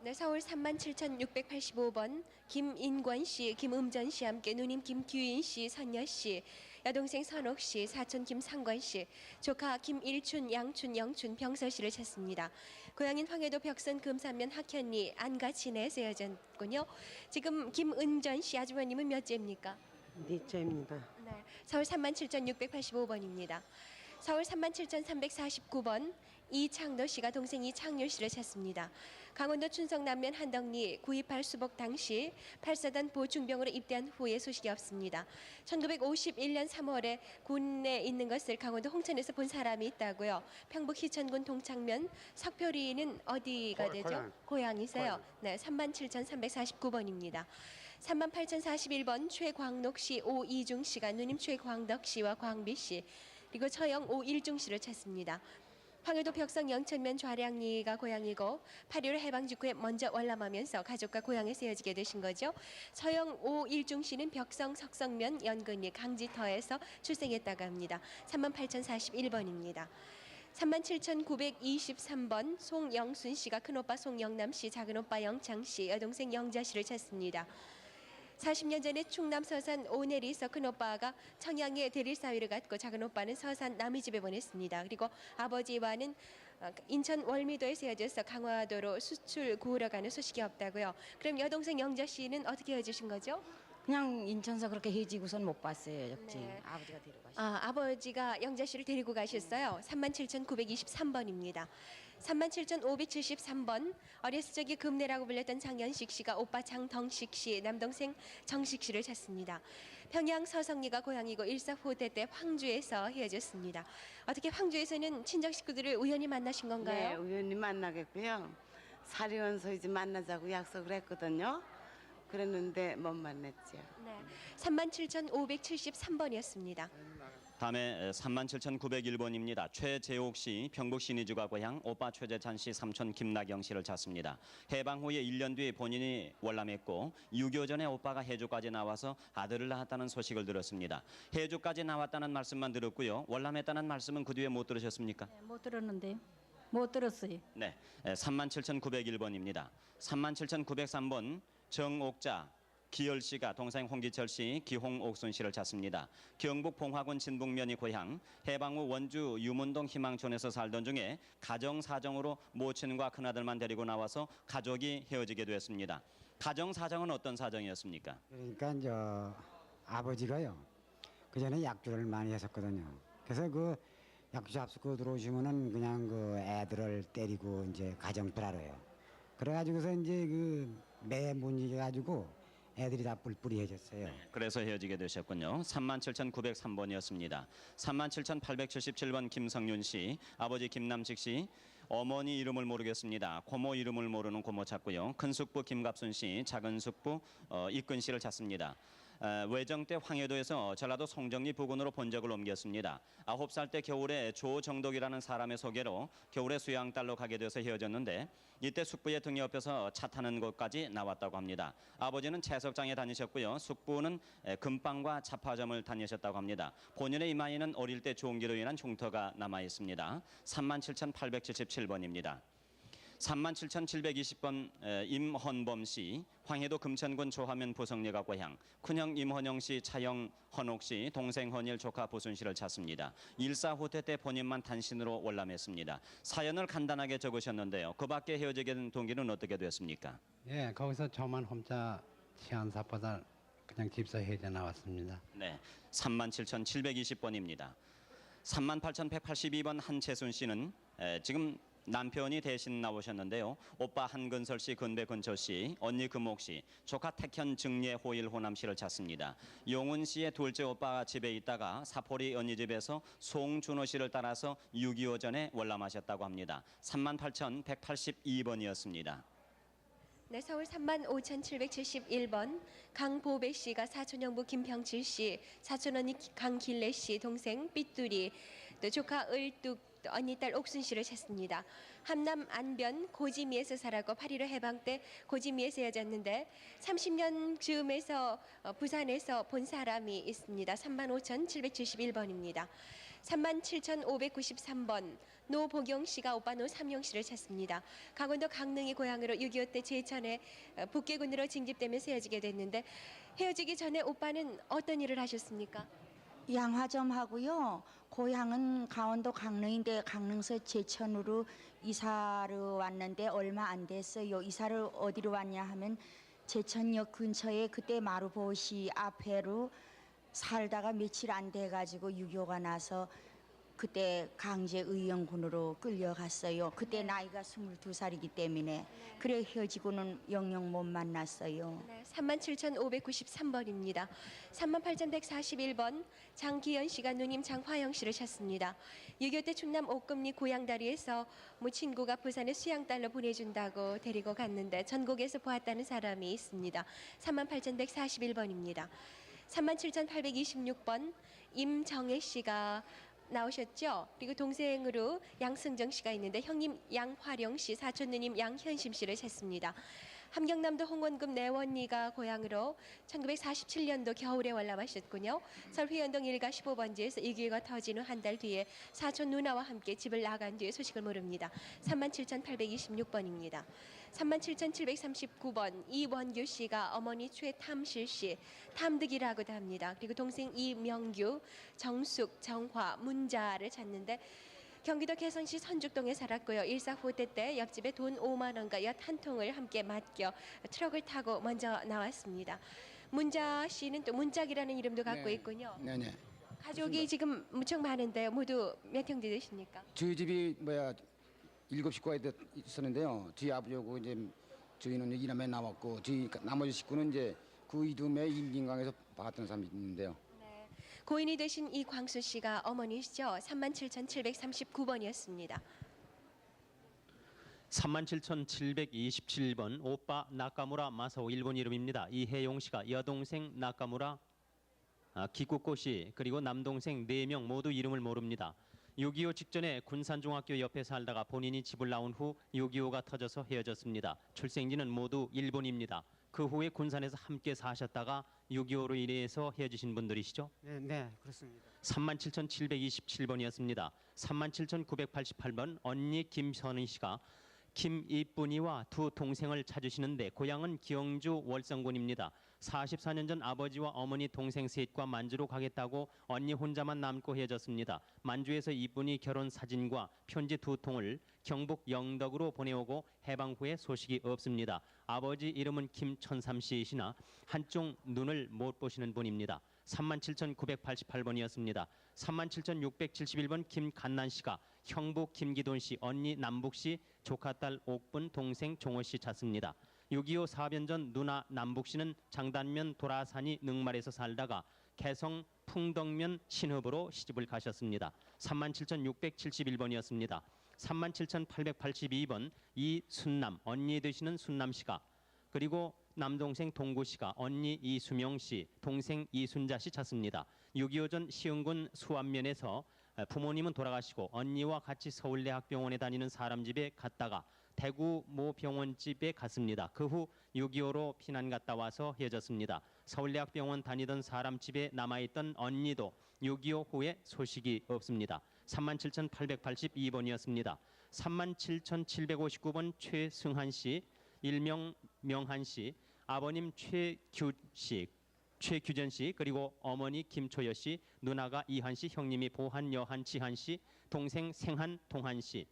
네, 서울 37,685번 김인권 씨, 김음전 씨 함께 누님 김규인 씨, 선녀 씨, 여동생 선옥 씨, 사촌 김상권 씨, 조카 김일춘, 양춘, 영춘, 병서 씨를 찾습니다. 고향인 황해도 벽선 금산면 학현리 안가치내에 헤어졌군요. 지금 김은전 씨 아주버님은 몇째입니까?
넷째입니다.
네, 서울 37,685번입니다. 서울 37,349번 이창도 씨가 동생 이창률 씨를 찾습니다. 강원도 춘성 남면 한덕리 9.28 수복 당시 8사단 보충병으로 입대한 후에 소식이 없습니다. 1951년 3월에 군에 있는 것을 강원도 홍천에서 본 사람이 있다고요. 평북 희천군 동창면 석표리는 어디가 되죠? 고향이세요. 네, 37,349번입니다. 38,041번 최광록 씨, 오이중 씨가 누님 최광덕 씨와 광비 씨, 그리고 처형 오일중 씨를 찾습니다. 황해도 벽성 영천면 좌량리가 고향이고 8.15 해방 직후에 먼저 월남하면서 가족과 고향에 세워지게 되신 거죠. 서영 오일중 씨는 벽성 석성면 연근리 강지터에서 출생했다고 합니다. 38,041번입니다. 37,923번 송영순 씨가 큰오빠 송영남 씨, 작은오빠 영창 씨, 여동생 영자 씨를 찾습니다. 40년 전에 충남 서산 오내리에서 큰오빠가 청양에 대릴사위를 갖고 작은오빠는 서산 남의 집에 보냈습니다. 그리고 아버지와는 인천 월미도에서 헤어져서 강화도로 수출 구우러 가는 소식이 없다고요. 그럼 여동생 영자 씨는 어떻게 헤어지신 거죠?
그냥 인천서 그렇게 헤어지고선 못 봤어요. 역시
네.
아버지가 데려가시고.
아버지가 영자 씨를 데리고 가셨어요. 37,923번입니다. 37,573번 어렸을 적에 금내라고 불렸던 장연식 씨가 오빠 장덩식 씨, 남동생 정식 씨를 찾습니다. 평양 서성리가 고향이고 일사후퇴 때 황주에서 헤어졌습니다. 어떻게 황주에서는 친정 식구들을 우연히 만나신
네,
건가요?
우연히 만나겠고요. 사리원서 이제 만나자고 약속을 했거든요. 그랬는데 못 만났죠.
네. 37,573번이었습니다.
다음에 37,901번입니다. 최재옥 씨, 평북 신의주가 고향, 오빠 최재찬 씨, 삼촌 김나경 씨를 찾습니다. 해방 후에 1년 뒤에 본인이 월남했고 6.25 전에 오빠가 해주까지 나와서 아들을 낳았다는 소식을 들었습니다. 해주까지 나왔다는 말씀만 들었고요. 월남했다는 말씀은 그 뒤에 못 들으셨습니까?
네, 못 들었는데요. 못 들었어요.
네, 37,901번입니다. 37,903번 정옥자, 기열 씨가 동생 홍기철 씨, 기홍옥순 씨를 찾습니다. 경북 봉화군 진북면이 고향, 해방 후 원주 유문동 희망촌에서 살던 중에 가정 사정으로 모친과 큰아들만 데리고 나와서 가족이 헤어지게 되었습니다. 가정 사정은 어떤 사정이었습니까?
그러니까 이제 아버지가요. 그 전에 약주를 많이 했었거든요. 그래서 그 약주 잡수고 들어오시면은 그냥 그 애들을 때리고 이제 가정 불화로요. 그래가지고서 이제 그 매 못 이겨가지고 애들이 다 뿔뿔이해졌어요.
그래서 헤어지게 되셨군요. 37,903번이었습니다. 37,877번 김성윤 씨, 아버지 김남식 씨, 어머니 이름을 모르겠습니다. 고모 이름을 모르는 고모 찾고요. 큰 숙부 김갑순 씨, 작은 숙부 이근 씨를 찾습니다. 외정 때 황해도에서 전라도 송정리 부근으로 본적을 옮겼습니다. 9살 때 겨울에 조정덕이라는 사람의 소개로 겨울에 수양딸로 가게 돼서 헤어졌는데 이때 숙부의 등 옆에서 차 타는 곳까지 나왔다고 합니다. 아버지는 채석장에 다니셨고요. 숙부는 금방과 잡화점을 다니셨다고 합니다. 본인의 이마에는 어릴 때 종기로 인한 흉터가 남아 있습니다. 37,877번입니다. 37,720번 임헌범 씨, 황해도 금천군 조화면 보성리가 고향, 큰형 임헌영 씨, 차형 헌옥 씨, 동생 헌일, 조카 보순 씨를 찾습니다. 일사후퇴 때 본인만 단신으로 월남했습니다. 사연을 간단하게 적으셨는데요. 그 밖에 헤어지게 된 동기는 어떻게 됐습니까?
예, 거기서 저만 혼자 치안사보다 그냥 집서 해제 나왔습니다.
네, 37,720번입니다. 38,182번 한채순 씨는 지금 남편이 대신 나오셨는데요. 오빠 한근설 씨, 근배 근초 씨, 언니 금옥 씨, 조카 택현 증례 호일 호남 씨를 찾습니다. 용훈 씨의 둘째 오빠가 집에 있다가 사포리 언니 집에서 송준호 씨를 따라서 6.25 전에 월남하셨다고 합니다. 38,182번이었습니다.
네, 서울 35,771번 강보배 씨가 사촌 형부 김평칠 씨, 사촌 언니 강길래 씨, 동생 삐뚤이, 또 조카 을뚝, 또 언니 딸 옥순 씨를 찾습니다. 함남 안변 고지미에서 살았고 8.15 해방 때 고지미에서 헤어졌는데 30년 즈음에서 부산에서 본 사람이 있습니다. 35,771번입니다. 37,593번 노보경 씨가 오빠 노삼용 씨를 찾습니다. 강원도 강릉이 고향으로 6.25 때 제천에 북계군으로 징집되면서 헤어지게 됐는데 헤어지기 전에 오빠는 어떤 일을 하셨습니까?
양화점 하고요. 고향은 강원도 강릉인데 강릉서 제천으로 이사를 왔는데 얼마 안 됐어요. 이사를 어디로 왔냐 하면 제천역 근처에 그때 마루보시 앞에로 살다가 며칠 안 돼가지고 6.25가 나서 그때 강제의용군으로 끌려갔어요. 그때 나이가 22살이기 때문에 그래 헤어지고는 영영 못 만났어요.
네, 37,593번입니다. 38,141번 장기현 씨가 누님 장화영 씨를 찾습니다. 6.25 때 충남 옥금리 고향다리에서 친구가 부산에 수양딸로 보내준다고 데리고 갔는데 전국에서 보았다는 사람이 있습니다. 38,141번입니다. 37,826번 임정혜 씨가 나오셨죠? 그리고 동생으로 양승정 씨가 있는데 형님 양화령 씨, 사촌 누님 양현심 씨를 찾습니다. 함경남도 홍원급 내원리가 고향으로 1947년도 겨울에 월남하셨군요. 서울 회원동 1가 15번지에서 이 기회가 터진 후 한 달 뒤에 사촌 누나와 함께 집을 나간 뒤에 소식을 모릅니다. 37,826번입니다. 37,739번 이원규 씨가 어머니 최탐실 씨, 탐득이라고도 합니다. 그리고 동생 이명규, 정숙, 정화, 문자를 찾는데 경기도 개성시 선죽동에 살았고요. 일사후 때 옆집에 돈 5만 원과 엿 한 통을 함께 맡겨 트럭을 타고 먼저 나왔습니다. 문자 씨는 또 문짝이라는 이름도 갖고
네.
있군요.
네네.
가족이 지금 무척 많은데요. 모두 몇 형제 되십니까?
저희 집이 7 식구가 있었는데요. 저희 아버지하고 이제 저희는 이남에 나왔고 저희 나머지 식구는 이제 그 이듬해 임진강에서 봤던 사람이 있는데요.
고인이 되신 이광수 씨가 어머니시죠. 37,739번이었습니다.
37,727번 오빠 나카무라 마사오 일본 이름입니다. 이혜용 씨가 여동생 나카무라 기쿠코 씨 그리고 남동생 4명 모두 이름을 모릅니다. 6.25 직전에 군산중학교 옆에 살다가 본인이 집을 나온 후 6.25가 터져서 헤어졌습니다. 출생지는 모두 일본입니다. 그 후에 군산에서 함께 사셨다가 6.25로 인해서 헤어지신 분들이시죠?
네, 그렇습니다.
37,727번이었습니다. 37,988번 언니 김선희 씨가 김이쁜이와 두 동생을 찾으시는데 고향은 기영주 월성군입니다. 44년 전 아버지와 어머니 동생 셋과 만주로 가겠다고 언니 혼자만 남고 헤어졌습니다. 만주에서 이쁜이 결혼 사진과 편지 2통을 경북 영덕으로 보내오고 해방 후에 소식이 없습니다. 아버지 이름은 김천삼 씨이시나 한쪽 눈을 못 보시는 분입니다. 37,988번이었습니다. 37,671번 김간난 씨가 형부 김기돈 씨, 언니 남북 씨, 조카딸 옥분, 동생 종호 씨 찾습니다. 6.25 사변 전 누나 남북 씨는 장단면 도라산이 능말에서 살다가 개성 풍덕면 신읍으로 시집을 가셨습니다. 37,671번이었습니다. 37,882번 이순남, 언니 되시는 순남 씨가 그리고 남동생 동구 씨가 언니 이수명 씨, 동생 이순자 씨 찾습니다. 6.25 전 시흥군 수안면에서 부모님은 돌아가시고 언니와 같이 서울대학병원에 다니는 사람 집에 갔다가 대구 모 병원집에 갔습니다. 그 후 6.25로 피난 갔다 와서 헤어졌습니다. 서울대학병원 다니던 사람 집에 남아있던 언니도 6.25 후에 소식이 없습니다. 37,882번이었습니다. 37,759번 최승한 씨, 일명 명한 씨, 아버님 최규전 씨, 그리고 어머니 김초여 씨, 누나가 이한 씨, 형님이 보한, 여한, 지한 씨, 동생 생한, 동한 씨.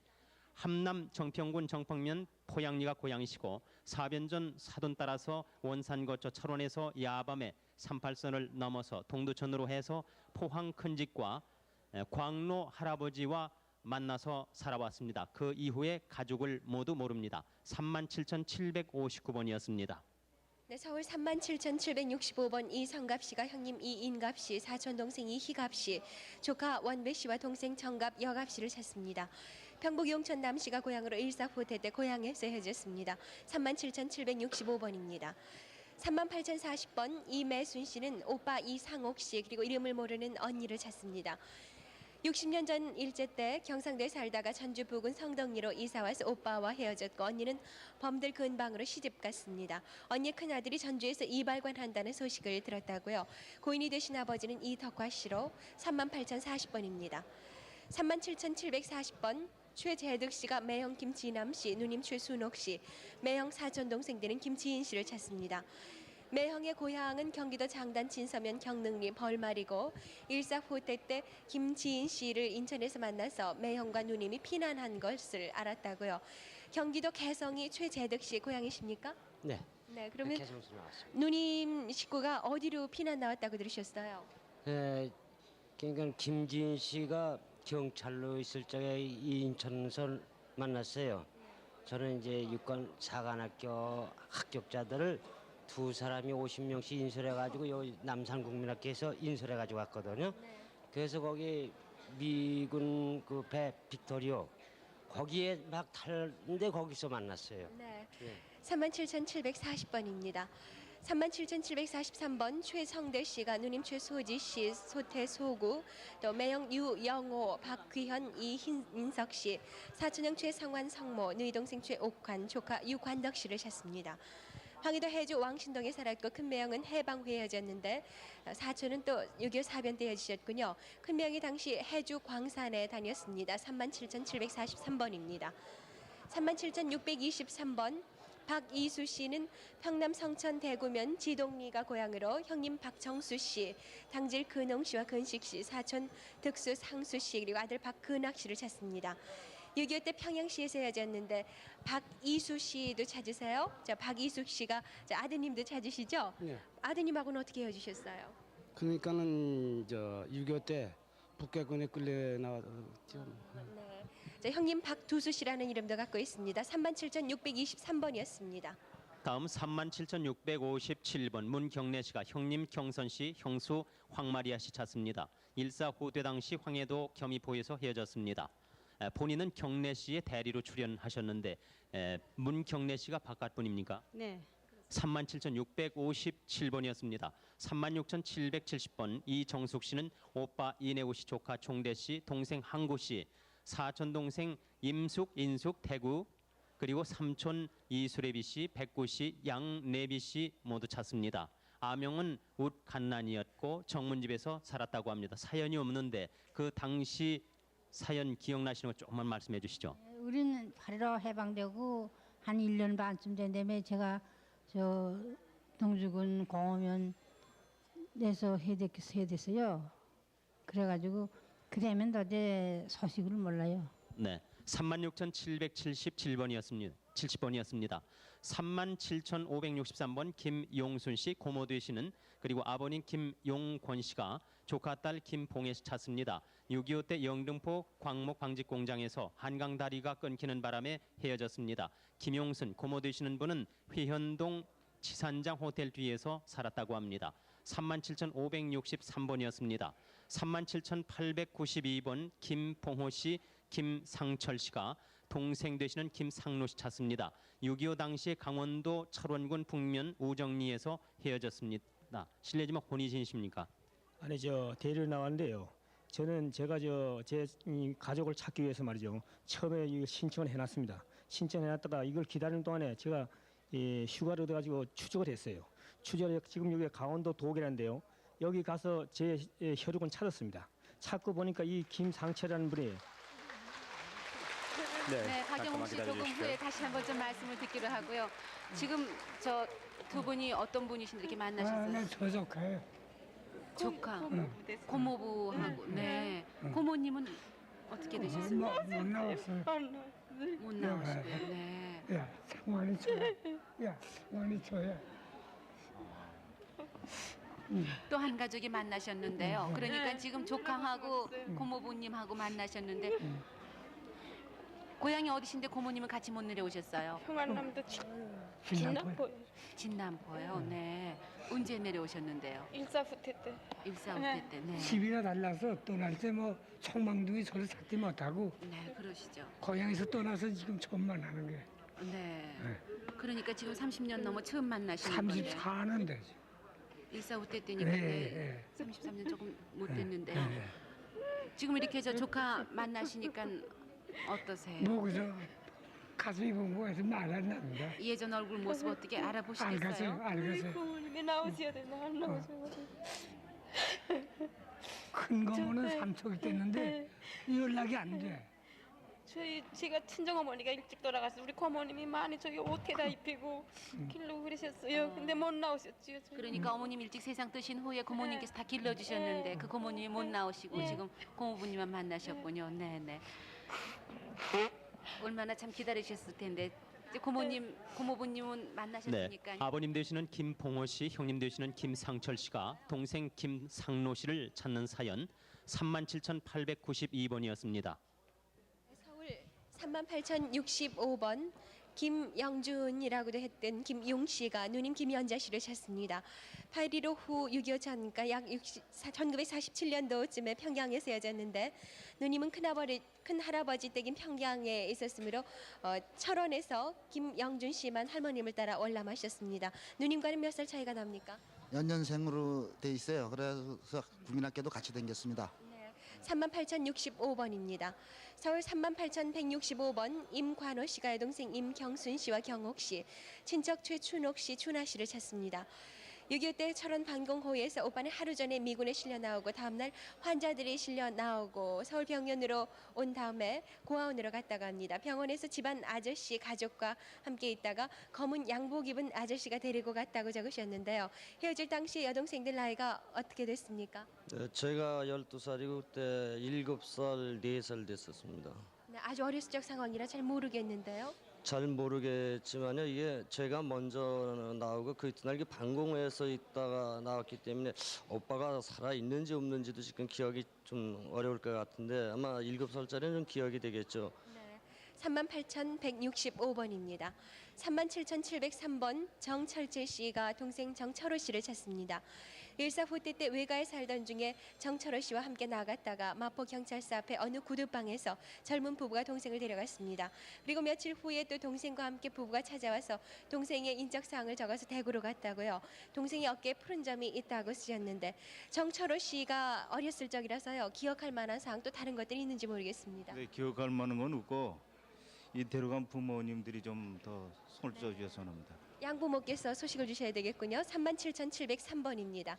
함남 정평군 정평면 포양리가 고향이시고 사변전 사돈 따라서 원산 거쳐 철원에서 야밤에 38선을 넘어서 동두천으로 해서 포항 큰집과 광로 할아버지와 만나서 살아왔습니다. 그 이후에 가족을 모두 모릅니다. 37,759번이었습니다.
네, 서울 37,765번 이성갑 씨가 형님 이인갑 씨, 사촌 동생 이희갑 씨, 조카 원배 씨와 동생 정갑 여갑 씨를 찾습니다. 평북 용천 남 씨가 고향으로 일사후퇴 때 고향에서 헤어졌습니다. 37,765번입니다. 38,040번 이매순 씨는 오빠 이상옥 씨 그리고 이름을 모르는 언니를 찾습니다. 60년 전 일제 때 경상도에 살다가 전주 부근 성덕리로 이사와서 오빠와 헤어졌고 언니는 범들 근방으로 시집 갔습니다. 언니의 큰아들이 전주에서 이발관한다는 소식을 들었다고요. 고인이 되신 아버지는 이덕화 씨로 38,040번입니다. 37,740번 최재득 씨가 매형 김진남 씨, 누님 최순옥 씨, 매형 사촌 동생들은 김지인 씨를 찾습니다. 매형의 고향은 경기도 장단 진서면 경능리 벌말이고 일사후퇴 때 김지인 씨를 인천에서 만나서 매형과 누님이 피난한 것을 알았다고요. 경기도 개성이 최재득 씨의 고향이십니까?
네.
네, 그러면
개성에서 나왔습니다.
누님 식구가 어디로 피난 나왔다고 들으셨어요?
그러니까 김지인 씨가 경찰로 있을 적에 인천에서 만났어요. 저는 이제 육관 사관학교 합격자들을 두 사람이 50명씩 인솔해가지고 요 남산국민학교에서 인솔해가지고 왔거든요. 그래서 거기 미군 그 배 빅토리오 거기에 막 타는데 거기서 만났어요.
네. 37,740번입니다. 37,743번 최성대 씨가 누님 최소지 씨, 소태소구, 또 매형 유영호, 박귀현, 이인석 씨, 사촌형 최성환 성모, 누이 동생 최옥환, 조카 유관덕 씨를 찾습니다. 황희도 해주 왕신동에 살았고 큰매형은 해방후에 헤어졌는데 사촌은 또 6.25 사변 때 헤어지셨군요. 큰매형이 당시 해주 광산에 다녔습니다. 37,743번입니다. 37,623번 박이수 씨는 평남 성천 대구면 지동리가 고향으로 형님 박정수 씨, 당질 근홍 씨와 근식 씨, 사촌 득수 상수 씨 그리고 아들 박근학 씨를 찾습니다. 6.25 때 평양시에서 헤어졌는데 박이수 씨도 찾으세요? 자, 박이수 씨가 아드님도 찾으시죠?
네.
아드님하고는 어떻게 헤어지셨어요?
그러니까는 저 6.25 때 북괴군에 끌려 나와서 좀
네. 자, 형님 박두수 씨라는 이름도 갖고 있습니다. 37,623번이었습니다.
다음 37,657번 문경래 씨가 형님 경선 씨, 형수 황마리아 씨 찾습니다. 일사 후대 당시 황해도 겸이포에서 헤어졌습니다. 본인은 경래 씨의 대리로 출연하셨는데 문경래 씨가 바깥 분입니까?
네.
37,657번이었습니다. 36,770번 이정숙 씨는 오빠 이내우 씨 조카 종대 씨, 동생 항구 씨, 사촌 동생 임숙, 인숙, 대구 그리고 삼촌 이수레비 씨, 백구 씨, 양내비 씨 모두 찾습니다. 아명은 웃 갓난이었고 정문집에서 살았다고 합니다. 사연이 없는데 그 당시 사연 기억나시는 거 조금만 말씀해 주시죠.
우리는 8.15 해방되고 한 1년 반쯤 된 다음에 제가 저 동주군 공허면에서 해됐어요. 그래가지고 그다음엔 도저히 소식을 몰라요.
네, 36,777번이었습니다. 70번이었습니다. 37,563번 김용순 씨, 고모 되시는 그리고 아버님 김용권 씨가 조카 딸 김봉혜 씨 찾습니다. 6.25 때 영등포 광목 방직 공장에서 한강 다리가 끊기는 바람에 헤어졌습니다. 김용순 고모 되시는 분은 회현동 지산장 호텔 뒤에서 살았다고 합니다. 37,563번이었습니다. 37,892번 김봉호 씨, 김상철 씨가 동생 되시는 김상로 씨 찾습니다. 6.25 당시에 강원도 철원군 북면 우정리에서 헤어졌습니다. 실례지만 혼이신이십니까?
아니 저 대리를 나왔는데요. 저는 제가 제 가족을 찾기 위해서 말이죠. 처음에 이 신청을 해놨습니다. 신청해놨다가 이걸 기다리는 동안에 제가 휴가를 얻어가지고 추적을 했어요. 추적을 지금 여기 강원도 도계란인데요. 여기 가서 제 혈육은 찾았습니다. 찾고 보니까 이 김상철이라는 분이
네, 박영웅 씨 조금 후에 다시 한번 좀 말씀을 듣기로 하고요. 지금 저 두 분이 어떤 분이신데 이렇게 만나셨어요?
네, 저 조카예요.
조카, 고모부하고, 네. 고모님은 어떻게 되셨어요?
못 나왔어요.
못 나오시고요, 네.
야, 상관이 좋아. 야, 상관이 좋아.
또 한 가족이 만나셨는데요. 그러니까 지금 조카하고 고모부님하고 만나셨는데 고향이 어디신데 고모님은 같이 못 내려오셨어요?
평안남도 진남포.
진남포요. 네. 언제 내려오셨는데요?
일사후퇴 때.
일사후퇴 때. 네.
집이나 달라서 떠날 때 뭐 총망둥이 서로 찾지 못하고.
네, 그러시죠.
고향에서 떠나서 지금 처음 만나는 게.
네. 그러니까 지금 30년 넘어 처음 만나시는 건데.
34년 되죠.
일사후퇴 때니까
네,
33년 조금 못 됐는데요. 지금 이렇게 저 조카 만나시니까 어떠세요?
뭐 그저 가슴이 붕붕해서 말 안 납니다.
예전 얼굴 모습 어떻게 알아보시겠어요?
알겠어요.
부모님이 나오셔야 되나 안 나오셔야
큰 거는 삼척이 됐는데 연락이 안 돼.
제가 친정어머니가 일찍 돌아가서 우리 고모님이 많이 저기 옷에다 입히고 길러 그러셨어요. 근데 못 나오셨지요. 저희.
그러니까 어머님 일찍 세상 뜨신 후에 고모님께서 다 길러주셨는데 그 고모님이 못 나오시고 지금 고모부님만 만나셨군요. 네네. 얼마나 참 기다리셨을 텐데 이제 고모부님은 만나셨으니까.
네, 아버님 되시는 김봉호 씨, 형님 되시는 김상철 씨가 동생 김상로 씨를 찾는 사연 37,892번이었습니다.
서울 38,065번 김영준이라고도 했던 김용 씨가 누님 김연자 씨를 찾습니다. 8.15 후 6.25 전과 약 1947년도쯤에 평양에서 헤어졌는데 누님은 큰할아버지 댁인 평양에 있었으므로 철원에서 김영준 씨만 할머님을 따라 월남하셨습니다. 누님과는 몇 살 차이가 납니까?
연년생으로 돼 있어요. 그래서 국민학교도 같이 다녔습니다.
38,065번입니다. 서울 38,165번 임관호 씨가 여동생 임경순 씨와 경옥 씨, 친척 최춘옥 씨, 준하 씨를 찾습니다. 6.25 때 철원 방공호위에서 오빠는 하루 전에 미군에 실려 나오고 다음날 환자들이 실려 나오고 서울 병원으로 온 다음에 고아원으로 갔다고 합니다. 병원에서 집안 아저씨 가족과 함께 있다가 검은 양복 입은 아저씨가 데리고 갔다고 적으셨는데요. 헤어질 당시 여동생들 나이가 어떻게 됐습니까?
네, 제가 12살이고 그때 7살, 4살 됐었습니다.
네, 아주 어렸을 적 상황이라 잘 모르겠는데요.
잘 모르겠지만요. 이게 제가 먼저 나오고 그 이튿날 이게 방공호에서 있다가 나왔기 때문에 오빠가 살아 있는지 없는지도 지금 기억이 좀 어려울 것 같은데 아마 7살짜리는 좀 기억이 되겠죠.
38,165번입니다. 37,703번 정철재 씨가 동생 정철호 씨를 찾습니다. 일사 후퇴 때 외가에 살던 중에 정철호 씨와 함께 나갔다가 마포경찰서 앞에 어느 구두방에서 젊은 부부가 동생을 데려갔습니다. 그리고 며칠 후에 또 동생과 함께 부부가 찾아와서 동생의 인적사항을 적어서 대구로 갔다고요. 동생이 어깨에 푸른 점이 있다고 쓰셨는데 정철호 씨가 어렸을 적이라서요. 기억할 만한 사항 또 다른 것들이 있는지 모르겠습니다.
네, 기억할 만한 건 없고 이 데려간 부모님들이 좀 더 손을 써주셔서 합니다.
양부모께서 소식을 주셔야 되겠군요. 37,703번입니다.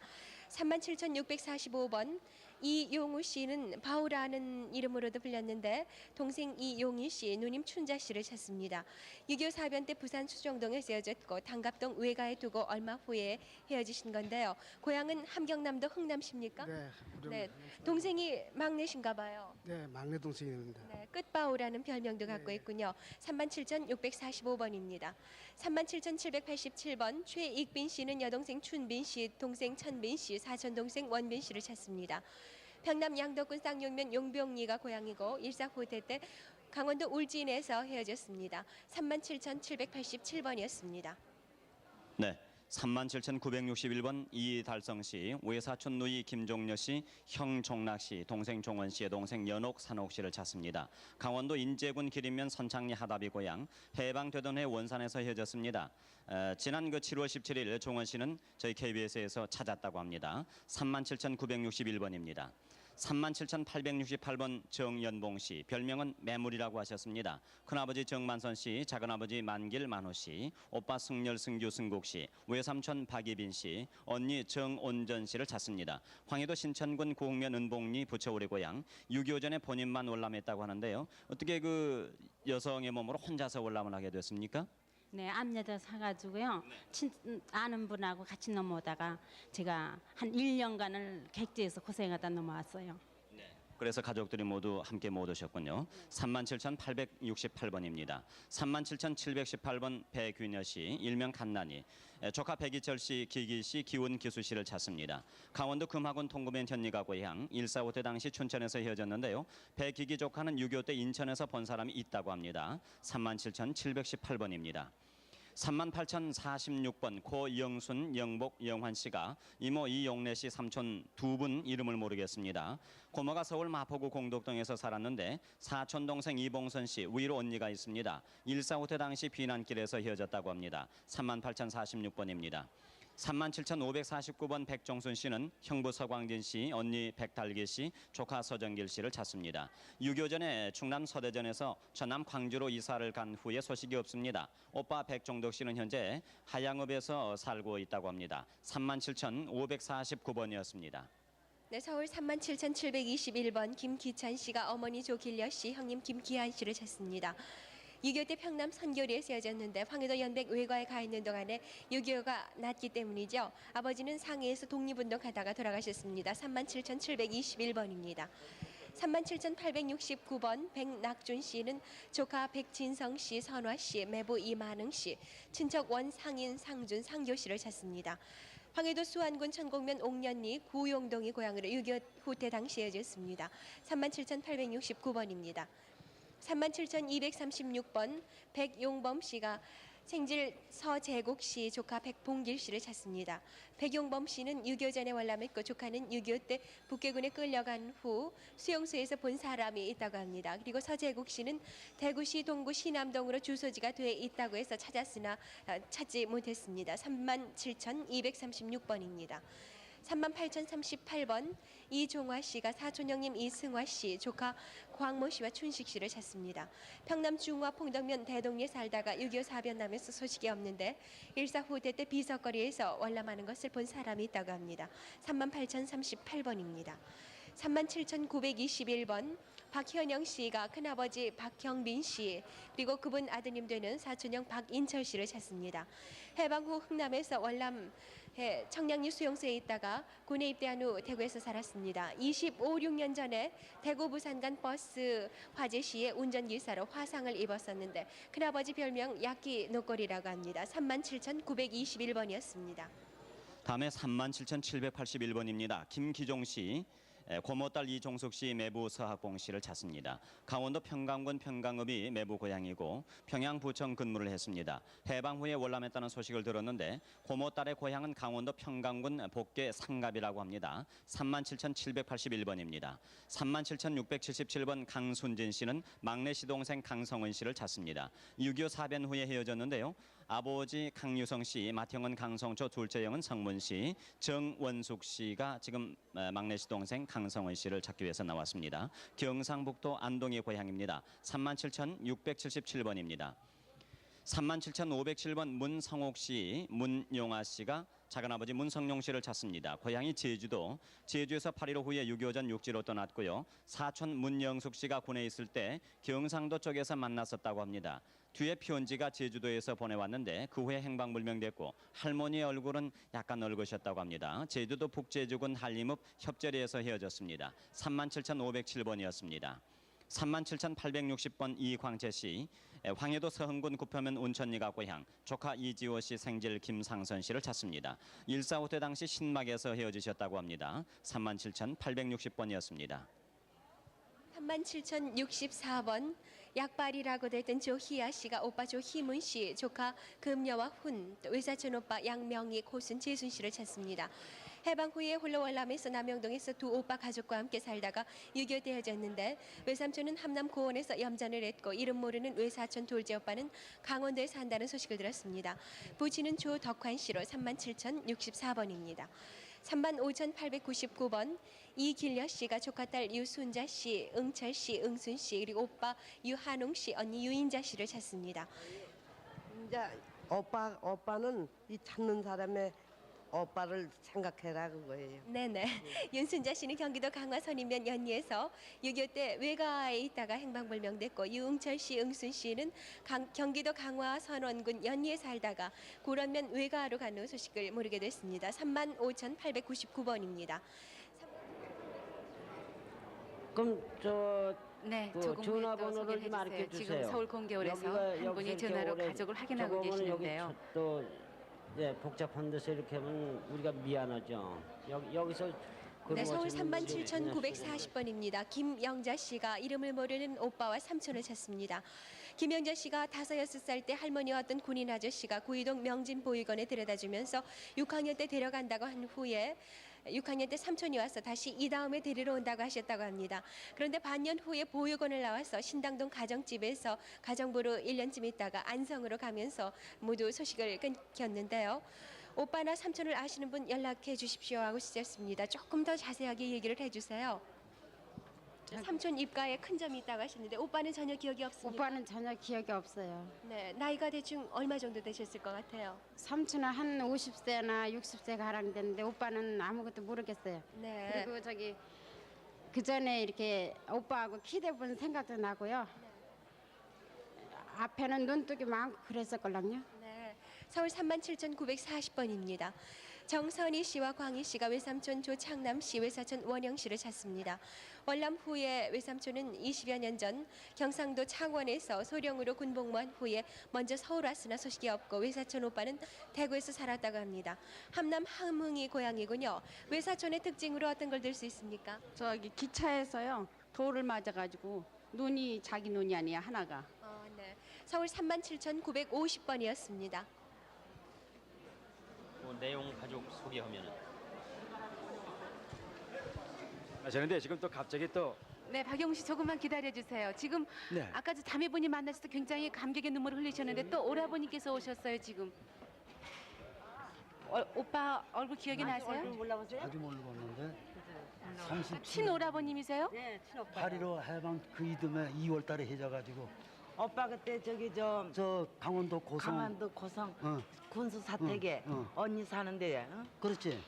37,645번 이용우 씨는 바우라는 이름으로도 불렸는데 동생 이용희 씨, 누님 춘자 씨를 찾습니다. 6.25 사변 때 부산 수정동에서 헤어졌고 단갑동 외가에 두고 얼마 후에 헤어지신 건데요. 고향은 함경남도 흥남시입니까?
네.
동생이 막내신가 봐요.
네, 막내 동생입니다.
네, 끝바우라는 별명도 갖고 있군요. 37,645번입니다. 37,787번 최익빈 씨는 여동생 춘빈 씨, 동생 천빈 씨, 사촌 동생 원빈 씨를 찾습니다. 평남 양덕군 쌍용면 용병리가 고향이고 일사 후퇴 때 강원도 울진에서 헤어졌습니다. 37,787번이었습니다.
네. 37,961번 이달성씨, 외사촌 누이 김종려 씨, 형 종락 씨, 동생 종원 씨의 동생 연옥 산옥 씨를 찾습니다. 강원도 인제군 기린면 선창리 하다비 고향, 해방되던 해 원산에서 헤어졌습니다. 지난 그 7월 17일 종원 씨는 저희 KBS에서 찾았다고 합니다. 37,961번입니다. 37,868번 정연봉 씨, 별명은 매물이라고 하셨습니다. 큰아버지 정만선 씨, 작은아버지 만길 만호 씨, 오빠 승열 승규 승국 씨, 외삼촌 박예빈 씨, 언니 정온전 씨를 찾습니다. 황해도 신천군 고흥면 은봉리 부처우리 고향, 6.25 전에 본인만 월남했다고 하는데요. 어떻게 그 여성의 몸으로 혼자서 월남을 하게 됐습니까?
네, 암여자 사가지고요. 아는 분하고 같이 넘어오다가 제가 한 1년간을 객지에서 고생하다 넘어왔어요.
그래서 가족들이 모두 함께 못 오셨군요. 37,868번입니다. 37,718번 배균여 씨, 일명 갓난이, 조카 백이철 씨, 기기 씨, 기훈 기수 씨를 찾습니다. 강원도 금화군 통구면 현리가 고향, 1.45 때 당시 춘천에서 헤어졌는데요. 배기기 조카는 6.25 때 인천에서 본 사람이 있다고 합니다. 37,718번입니다. 38,046번 고영순, 영복, 영환 씨가 이모 이용래 씨 삼촌 두 분 이름을 모르겠습니다. 고모가 서울 마포구 공덕동에서 살았는데 사촌 동생 이봉선 씨 위로 언니가 있습니다. 1.45 때 당시 비난길에서 헤어졌다고 합니다. 38,046번입니다. 37,549번 백종순 씨는 형부 서광진 씨, 언니 백달기 씨, 조카 서정길 씨를 찾습니다. 6.25 전에 충남 서대전에서 전남 광주로 이사를 간 후에 소식이 없습니다. 오빠 백종덕 씨는 현재 하양읍에서 살고 있다고 합니다. 37,549번이었습니다.
네, 서울 37,721번 김기찬 씨가 어머니 조길려 씨, 형님 김기한 씨를 찾습니다. 6.25 때 평남 선교리에서 헤어졌는데 황해도 연백 외과에 가 있는 동안에 6.25가 났기 때문이죠. 아버지는 상해에서 독립운동하다가 돌아가셨습니다. 37,721번입니다. 37,869번 백낙준 씨는 조카 백진성 씨, 선화 씨, 매부 이만흥 씨, 친척 원상인, 상준, 상교 씨를 찾습니다. 황해도 수안군 천곡면 옥년리 구용동이 고향으로 6.25 후퇴 당시 헤어졌습니다. 37,869번입니다. 37,236번 백용범 씨가 생질 서재국 씨 조카 백봉길 씨를 찾습니다. 백용범 씨는 6.25 전에 월남했고 조카는 6.25 때 북괴군에 끌려간 후 수용소에서 본 사람이 있다고 합니다. 그리고 서재국 씨는 대구시 동구 시남동으로 주소지가 돼 있다고 해서 찾았으나 찾지 못했습니다. 37,236번입니다. 38,038번 이종화 씨가 사촌 형님 이승화 씨, 조카 광모 씨와 춘식 씨를 찾습니다. 평남 중화 풍덕면 대동리에 살다가 6.25 사변 나면서 소식이 없는데 일사 후대 때 비석거리에서 월남하는 것을 본 사람이 있다고 합니다. 38,038번입니다. 37,921번 박현영 씨가 큰아버지 박형빈 씨 그리고 그분 아드님 되는 사촌형 박인철 씨를 찾습니다. 해방 후 흥남에서 월남 청량리 수용소에 있다가 군에 입대한 후 대구에서 살았습니다. 6년 전에 대구 부산 간 버스 화재 시에 운전기사로 화상을 입었었는데 큰아버지 별명 약기 노골이라고 합니다. 37,921번이었습니다.
다음에 37,781번입니다. 김기종 씨. 고모딸 이종숙 씨 매부 서학봉 씨를 찾습니다. 강원도 평강군 평강읍이 매부 고향이고 평양 부청 근무를 했습니다. 해방 후에 월남했다는 소식을 들었는데 고모딸의 고향은 강원도 평강군 복계 상갑이라고 합니다. 37,781번입니다. 37,677번 강순진 씨는 막내 시동생 강성은 씨를 찾습니다. 6.25 사변 후에 헤어졌는데요. 아버지 강유성 씨, 맏형은 강성초, 둘째 형은 성문 씨, 정원숙 씨가 지금 막내 시동생 강성은 씨를 찾기 위해서 나왔습니다. 경상북도 안동이 고향입니다. 37,677번입니다. 37,507번 문성옥 씨, 문용아 씨가 작은아버지 문성용 씨를 찾습니다. 고향이 제주도, 제주에서 8.15 후에 6.25 전 육지로 떠났고요. 사촌 문영숙 씨가 군에 있을 때 경상도 쪽에서 만났었다고 합니다. 뒤에 편지가 제주도에서 보내왔는데 그 후에 행방불명됐고 할머니의 얼굴은 약간 늙으셨다고 합니다. 제주도 북제주군 한림읍 협재리에서 헤어졌습니다. 37,507번이었습니다. 37,860번 이광재 씨, 황해도 서흥군 구표면 운천리가 고향, 조카 이지호 씨 생질 김상선 씨를 찾습니다. 1.45 때 당시 신막에서 헤어지셨다고 합니다. 37,860번이었습니다.
37,064번 약발이라고 됐던 조희아 씨가 오빠 조희문 씨, 조카 금여와 훈, 외사촌 오빠 양명희, 고순, 재순 씨를 찾습니다. 해방 후에 홀로 월남에서 남영동에서 두 오빠 가족과 함께 살다가 6.25 때 헤어졌는데 외삼촌은 함남 고원에서 염전을 했고 이름 모르는 외사촌 둘째 오빠는 강원도에 산다는 소식을 들었습니다. 부친은 조덕환 씨로 37,064번입니다. 35,899번 이길려 씨가 조카딸 유순자 씨, 응철 씨, 응순 씨 그리고 오빠 유한웅 씨, 언니 유인자 씨를 찾습니다.
이제 오빠는 이 찾는 사람의 오빠를 생각해라 그거예요.
네네. 윤순자 씨는 경기도 강화 선인면 연리에서 6.25 때 외가에 있다가 행방불명됐고 유응철 씨, 응순 씨는 경기도 강화 선원군 연리에 살다가 고런면 외가로 간 후 소식을 모르게 됐습니다. 35,899번입니다.
그럼
네,
그
조금 후에 또
전화번호를 좀
소개해
알려
주세요.
주세요.
지금 서울 공개홀에서 한 분이 전화로 가족을 확인하고 계시는데요.
또 예, 복잡한 데서 이렇게 하면 우리가 미안하죠. 여기서
네, 서울
그런 것이
37,940번입니다. 김영자 씨가 이름을 모르는 오빠와 삼촌을 찾습니다. 김영자 씨가 5, 6살 때 할머니와 어떤 군인 아저씨가 구이동 명진보육원에 데려다주면서 6학년 때 데려간다고 한 후에 6학년 때 삼촌이 와서 다시 이 다음에 데리러 온다고 하셨다고 합니다. 그런데 반년 후에 보육원을 나와서 신당동 가정집에서 가정부로 1년쯤 있다가 안성으로 가면서 모두 소식을 끊겼는데요. 오빠나 삼촌을 아시는 분 연락해 주십시오 하고 쓰셨습니다. 조금 더 자세하게 얘기를 해주세요. 삼촌 입가에 큰 점이 있다고 하셨는데 오빠는 전혀 기억이 없습니다.
오빠는 전혀 기억이 없어요.
네, 나이가 대충 얼마 정도 되셨을 것 같아요?
삼촌은 한 50세나 60세 가량 됐는데 오빠는 아무것도 모르겠어요.
네.
그리고 그 전에 이렇게 오빠하고 기대본 생각도 나고요. 앞에는 눈뜨기 많고 그랬을걸랑요.
네, 서울 37,940번입니다. 정선희 씨와 광희 씨가 외삼촌 조창남 씨, 외사촌 원영 씨를 찾습니다. 월남 후에 외삼촌은 20여 년 전 경상도 창원에서 소령으로 군복무한 후에 먼저 서울 왔으나 소식이 없고 외사촌 오빠는 대구에서 살았다고 합니다. 함남 함흥이 고향이군요. 외사촌의 특징으로 어떤 걸 들 수 있습니까?
저기 기차에서요 돌을 맞아가지고
눈이 자기 눈이 아니야 하나가.
네. 서울 37,950번이었습니다.
내용 가족 소개하면은.
저는데 지금 또 갑자기 또
네, 박영우 씨 조금만 기다려 주세요. 지금
네.
아까 저 자매분이 만났을 때 굉장히 감격의 눈물을 흘리셨는데 또 오라버니께서 오셨어요 지금. 오빠 얼굴 기억이 나세요?
몰라보세요?
아주 모르겠는데
친오라버님이세요?
네, 친오빠.
8.15 해방 그 이듬해 2월 달에 해져가지고
오빠 그때 저기
저 강원도 고성
강원도 고성
어.
군수 사택에 언니 사는데.
그렇지.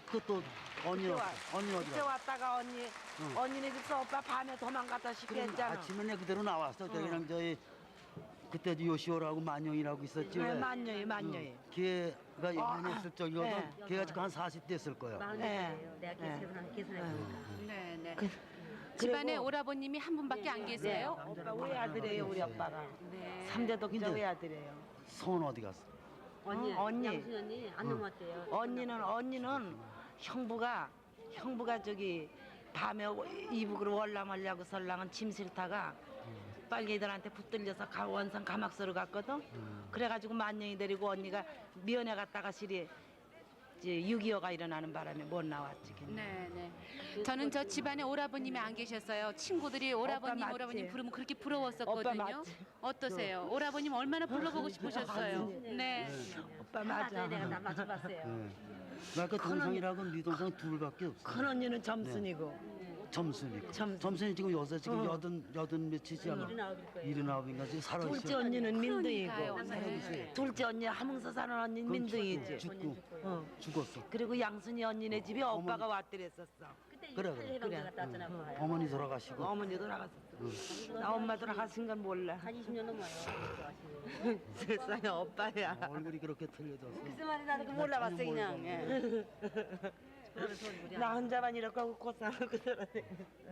그것도 언니 어디
그때
가?
왔다가 언니네 집서 오빠 밤에 도망갔다 싶게
그럼
했잖아.
아침에 내 그대로 나왔어. 저기랑 저희 그때 요시오라고 만영이라고 있었지.
네,
왜?
만영이.
걔가 예전에 했을 적이거든.
네.
걔가 지금 한 40대 됐을 거야.
네.
내가 계산해보니까.
네, 네. 집안에 오라버님이 한 분밖에 안 계세요?
오빠 외아들이에요 우리 오빠가.
네.
3대 독자
근데
외아들이에요.
성은 어디 갔어?
언니.
양순 언니 안 넘었대요.
언니는 형부가 저기 밤에 이북으로 월남하려고 설랑은 짐 싫다가 빨개들한테 붙들려서 원산 가막서로 갔거든. 그래가지고 만영이 데리고 언니가 미연에 갔다가 실이 이제 6.25가 일어나는 바람에 못 나왔지.
네, 네. 저는 저 집안에 오라버님이 안 계셨어요. 친구들이 오라버님
맞지?
오라버님 부르면 그렇게 부러웠었거든요.
오빠 맞지?
어떠세요? 오라버님 얼마나 불러보고 싶으셨어요? 네.
오빠 맞아.
내가 나 맞춰봤어요.
나그 동생이라고 네 동생 둘밖에 없어.
큰 언니는 점순이고.
점순이 지금 요새 지금 여든 며칠이지 않아? 79인가 지금 살아있어.
둘째 언니는 민둥이고.
네.
둘째 언니 함흥서 사는 언니 는 민둥이지.
죽었어.
그리고 양순이 언니네 집에 오빠가 왔더랬었어.
그래.
그래.
어머니 돌아가시고.
어머니 돌아갔었어. 나 엄마 돌아가신 건 몰라.
한 20년 넘어요.
세상에 오빠야.
얼굴이 그렇게 틀려졌어.
글쎄 말이 나도 그 몰라봤어 그냥. 예.
나 혼자만 이렇게 하고 고사하고 그러네.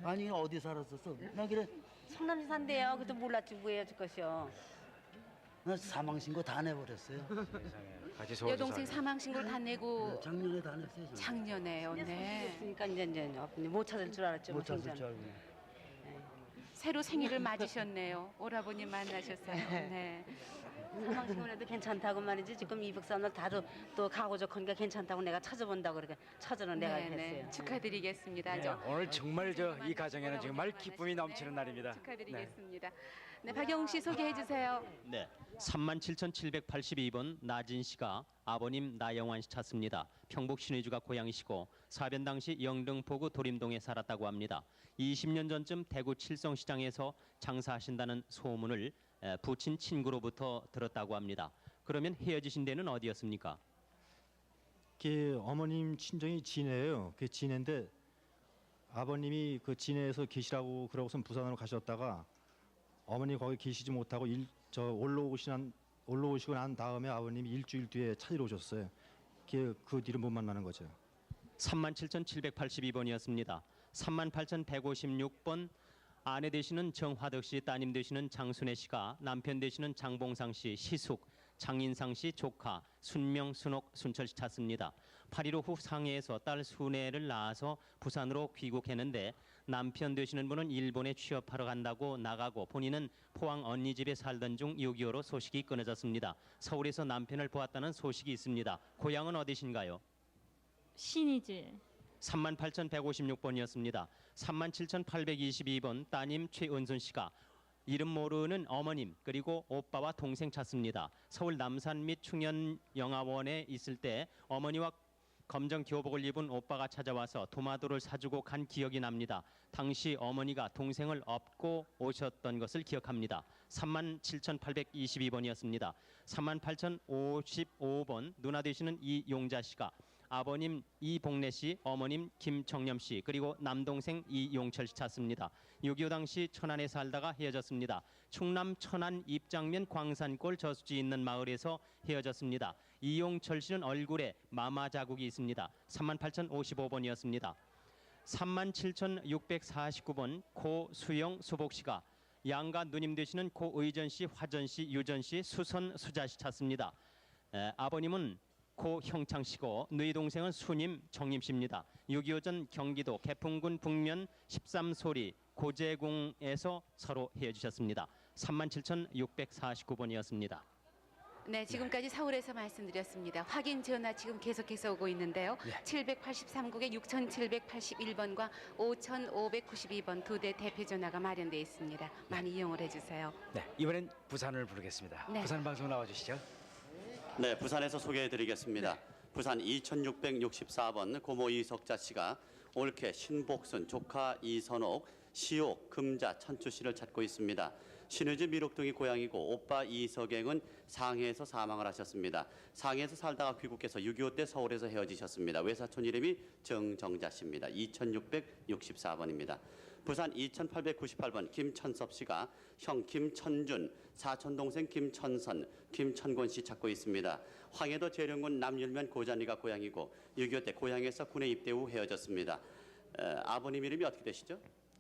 아니 어디 살았었어? 나 그래.
성남시 산대요. 그것도 몰랐지 뭐예요 저 것이요.
나 사망 신고 다 내버렸어요.
같이
여동생 사망 신고를 다 내고
작년에 다 냈어요.
작년에요. 네.
그러니까 이제 못 찾을 줄 알았죠.
못 찾을 줄 알고.
새로 생일을 맞으셨네요. 오라버님 만나셨어요. 네.
사망신고라도 괜찮다고 말이지. 지금 이북산을 다도 또 가고 좋으니까 괜찮다고 내가 찾아본다고 그렇게 찾아는 내가 했어요.
축하드리겠습니다.
오늘 정말 이 가정에는 정말 기쁨이 넘치는 날입니다.
축하드리겠습니다. 네, 박영웅 씨 소개해 주세요.
네, 37,782번 나진 씨가 아버님 나영환 씨 찾습니다. 평북 신의주가 고향이시고 사변 당시 영등포구 도림동에 살았다고 합니다. 20년 전쯤 대구 칠성시장에서 장사하신다는 소문을 부친 친구로부터 들었다고 합니다. 그러면 헤어지신 데는 어디였습니까?
그 어머님 친정이 진해예요. 그 진해인데 아버님이 그 진해에서 계시라고 그러고선 부산으로 가셨다가 어머니 거기 계시지 못하고 올라오시고 난 다음에 아버님이 일주일 뒤에 찾으러 오셨어요. 그 뒤를 못 만나는 거죠.
37,782번이었습니다. 38,156번 아내 되시는 정화덕 씨, 따님 되시는 장순애 씨가 남편 되시는 장봉상 씨, 시숙, 장인상 씨 조카, 순명, 순옥, 순철 씨 찾습니다. 8.15 후 상해에서 딸 순애를 낳아서 부산으로 귀국했는데 남편 되시는 분은 일본에 취업하러 간다고 나가고 본인은 포항 언니 집에 살던 중 6.25로 소식이 끊어졌습니다. 서울에서 남편을 보았다는 소식이 있습니다. 고향은 어디신가요?
신이지.
38,156번이었습니다. 37,822번 따님 최은순 씨가 이름 모르는 어머님 그리고 오빠와 동생 찾습니다. 서울 남산 및 충현영화원에 있을 때 어머니와 검정 교복을 입은 오빠가 찾아와서 도마도를 사주고 간 기억이 납니다. 당시 어머니가 동생을 업고 오셨던 것을 기억합니다. 37,822번이었습니다. 38,055번 누나 되시는 이용자 씨가 아버님 이복래 씨, 어머님 김청렴 씨, 그리고 남동생 이용철 씨 찾습니다. 6.25 당시 천안에 살다가 헤어졌습니다. 충남 천안 입장면 광산골 저수지 있는 마을에서 헤어졌습니다. 이용철 씨는 얼굴에 마마 자국이 있습니다. 38,055번이었습니다. 37,649번 고수영 수복 씨가 양가 누님 되시는 고의전 씨, 화전 씨, 유전 씨, 수선 수자 씨 찾습니다. 아버님은 고 형창 씨고 누이 동생은 수님 정임 씨입니다. 6.25 전 경기도 개풍군 북면 13소리 고제공에서 서로 헤어지셨습니다. 37,649번이었습니다.
네, 지금까지 서울에서 말씀드렸습니다. 확인 전화 지금 계속해서 오고 있는데요. 783국에 6,781번과 5,592번 두 대 대표 전화가 마련되어 있습니다. 많이 이용을 해주세요.
네, 이번엔 부산을 부르겠습니다.
네.
부산 방송 나와주시죠.
네, 부산에서 소개해드리겠습니다. 부산 2664번 고모 이석자 씨가 올케 신복순 조카 이선옥 시옥 금자 천추 씨를 찾고 있습니다. 신의주 미륵동이 고향이고 오빠 이석행은 상해에서 사망을 하셨습니다. 상해에서 살다가 귀국해서 6.25 때 서울에서 헤어지셨습니다. 외사촌 이름이 정정자 씨입니다. 2664번입니다. 부산 2898번 김천섭 씨가 형 김천준, 사촌 동생 김천선, 김천권 씨 찾고 있습니다. 황해도 재령군 남율면 고잔리가 고향이고 6.25 때 고향에서 군에 입대 후 헤어졌습니다. 아버님 이름이 어떻게 되시죠?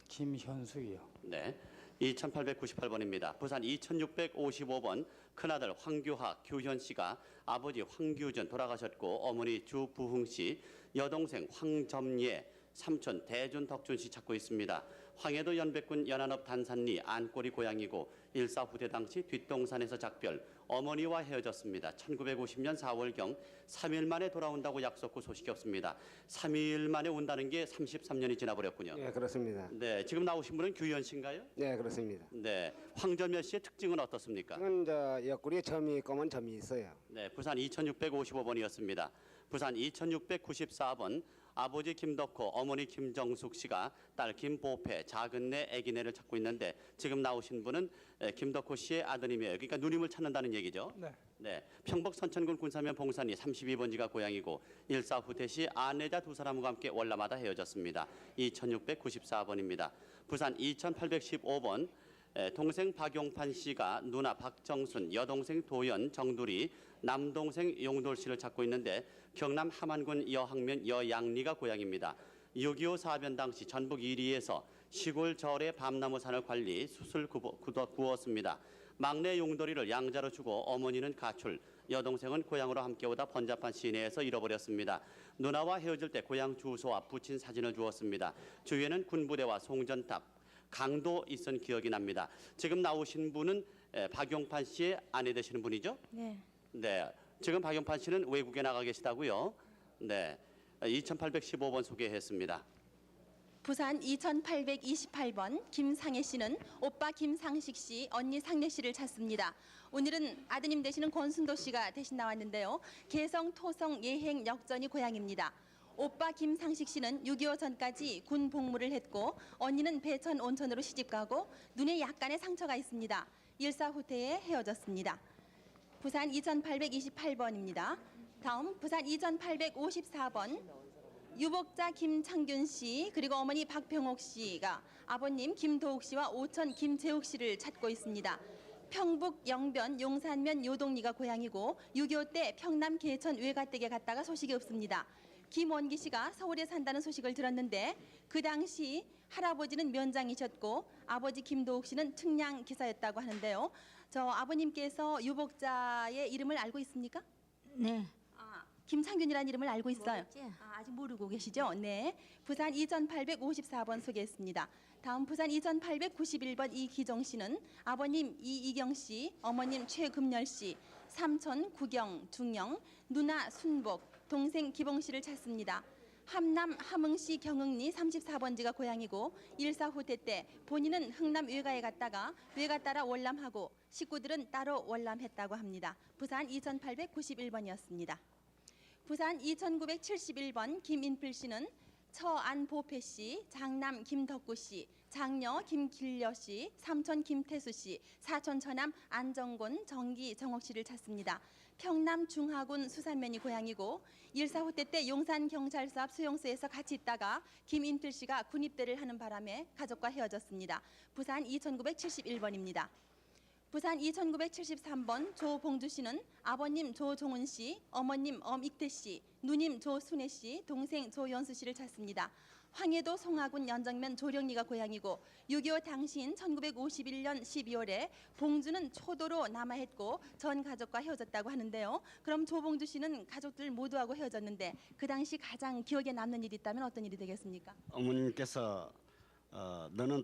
김현숙이요.
네. 2898번입니다. 부산 2655번 큰아들 황규하, 규현 씨가 아버지 황규전 돌아가셨고 어머니 주부흥 씨, 여동생 황점예, 삼촌 대준 덕준 씨 찾고 있습니다. 황해도 연백군 연안읍 단산리 안꼬리 고향이고 일사 후대 당시 뒷동산에서 작별, 어머니와 헤어졌습니다. 1950년 4월경 3일 만에 돌아온다고 약속 후 소식이 없습니다. 3일 만에 온다는 게 33년이 지나버렸군요.
네, 그렇습니다.
네, 지금 나오신 분은 규현 씨인가요?
네, 그렇습니다.
네, 황점여 씨의 특징은 어떻습니까?
지금 옆구리에 점이 검은 점이 있어요.
네, 부산 2655번이었습니다. 부산 2694번 아버지 김덕호, 어머니 김정숙 씨가 딸 김보패, 작은내, 애기네를 찾고 있는데 지금 나오신 분은 김덕호 씨의 아드님이에요. 그러니까 누님을 찾는다는 얘기죠.
네.
네, 평북 선천군 군사면 봉산리 32번지가 고향이고 일사 후퇴 시 아내자 두 사람과 함께 월남하다 헤어졌습니다. 2694번입니다. 부산 2815번 동생 박용판 씨가 누나 박정순, 여동생 도연, 정두리, 남동생 용돌 씨를 찾고 있는데 경남 함안군 여항면 여양리가 고향입니다. 6.25 사변 당시 전북 이리에서 시골 절의 밤나무산을 관리 숯을 구웠습니다. 막내 용돌이를 양자로 주고 어머니는 가출, 여동생은 고향으로 함께 오다 번잡한 시내에서 잃어버렸습니다. 누나와 헤어질 때 고향 주소와 붙인 사진을 주었습니다. 주위에는 군부대와 송전탑, 강도 있은 기억이 납니다. 지금 나오신 분은 박용판 씨의 아내 되시는 분이죠?
네.
네. 지금 박용판 씨는 외국에 나가 계시다고요? 네. 2815번 소개했습니다.
부산 2828번 김상혜 씨는 오빠 김상식 씨, 언니 상례 씨를 찾습니다. 오늘은 아드님 되시는 권순도 씨가 대신 나왔는데요. 개성, 토성, 예행, 역전이 고향입니다. 오빠 김상식 씨는 6.25 전까지 군 복무를 했고 언니는 배천 온천으로 시집가고 눈에 약간의 상처가 있습니다. 일사후퇴에 헤어졌습니다. 부산 2828번입니다. 다음 부산 2854번 유복자 김창균 씨 그리고 어머니 박병옥 씨가 아버님 김도욱 씨와 오천 김재욱 씨를 찾고 있습니다. 평북 영변 용산면 요동리가 고향이고 6.25 때 평남 개천 외가댁에 갔다가 소식이 없습니다. 김원기 씨가 서울에 산다는 소식을 들었는데 그 당시 할아버지는 면장이셨고 아버지 김도욱 씨는 측량 기사였다고 하는데요. 저 아버님께서 유복자의 이름을 알고 있습니까?
네.
김창균이라는 이름을 알고 있어요. 아직 모르고 계시죠? 네. 부산 2854번 소개했습니다. 다음 부산 2891번 이기정 씨는 아버님 이이경 씨, 어머님 최금열 씨, 삼촌 구경, 중영, 누나 순복, 동생 기봉 씨를 찾습니다. 함남 함흥시 경흥리 34번지가 고향이고 일사후퇴 때 본인은 흥남 외가에 갔다가 외가 따라 월남하고 식구들은 따로 월남했다고 합니다. 부산 2891번이었습니다. 부산 2971번 김인필 씨는 처안보패 씨, 장남 김덕구 씨, 장녀 김길려 씨, 삼촌 김태수 씨, 사촌 처남 안정곤, 정기 정옥 씨를 찾습니다. 평남 중하군 수산면이 고향이고 일사후퇴 때 용산경찰서 앞 수용소에서 같이 있다가 김인필 씨가 군입대를 하는 바람에 가족과 헤어졌습니다. 부산 2971번입니다. 부산 2973번 조봉주 씨는 아버님 조종은 씨, 어머님 엄익태 씨, 누님 조순애 씨, 동생 조연수 씨를 찾습니다. 황해도 송하군 연정면 조령리가 고향이고 6.25 당시인 1951년 12월에 봉주는 초도로 남하했고 전 가족과 헤어졌다고 하는데요. 그럼 조봉주 씨는 가족들 모두하고 헤어졌는데 그 당시 가장 기억에 남는 일이 있다면 어떤 일이 되겠습니까?
어머님께서 너는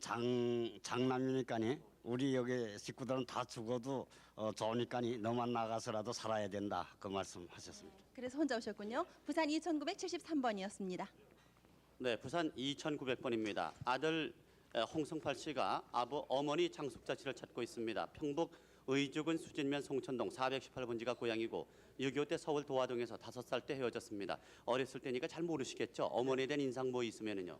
장남이니까니 우리 여기 식구들은 다 죽어도 좋으니까니 너만 나가서라도 살아야 된다 그 말씀하셨습니다.
그래서 혼자 오셨군요. 부산 2973번이었습니다.
네, 부산 2900번입니다. 아들 홍성팔 씨가 어머니 장숙자 씨를 찾고 있습니다. 평북 의주군 수진면 송천동 418번지가 고향이고 6.25 때 서울 도화동에서 5살 때 헤어졌습니다. 어렸을 때니까 잘 모르시겠죠? 어머니에 대한 인상 뭐 있으면은요?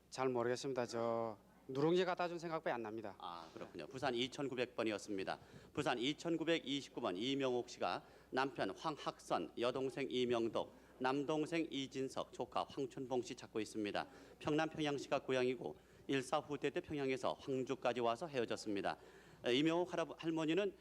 잘 모르겠습니다. 저 누룽지 갖다 준 생각밖에 안 납니다.
아, 그렇군요. 부산 2900번이었습니다. 부산 2929번 이명옥 씨가 남편 황학선, 여동생 이명덕, 남동생 이진석, 조카 황춘봉 씨 찾고 있습니다. 평남 평양시가 고향이고 1.4 후퇴 때 평양에서 황주까지 와서 헤어졌습니다. 이명옥 할머니는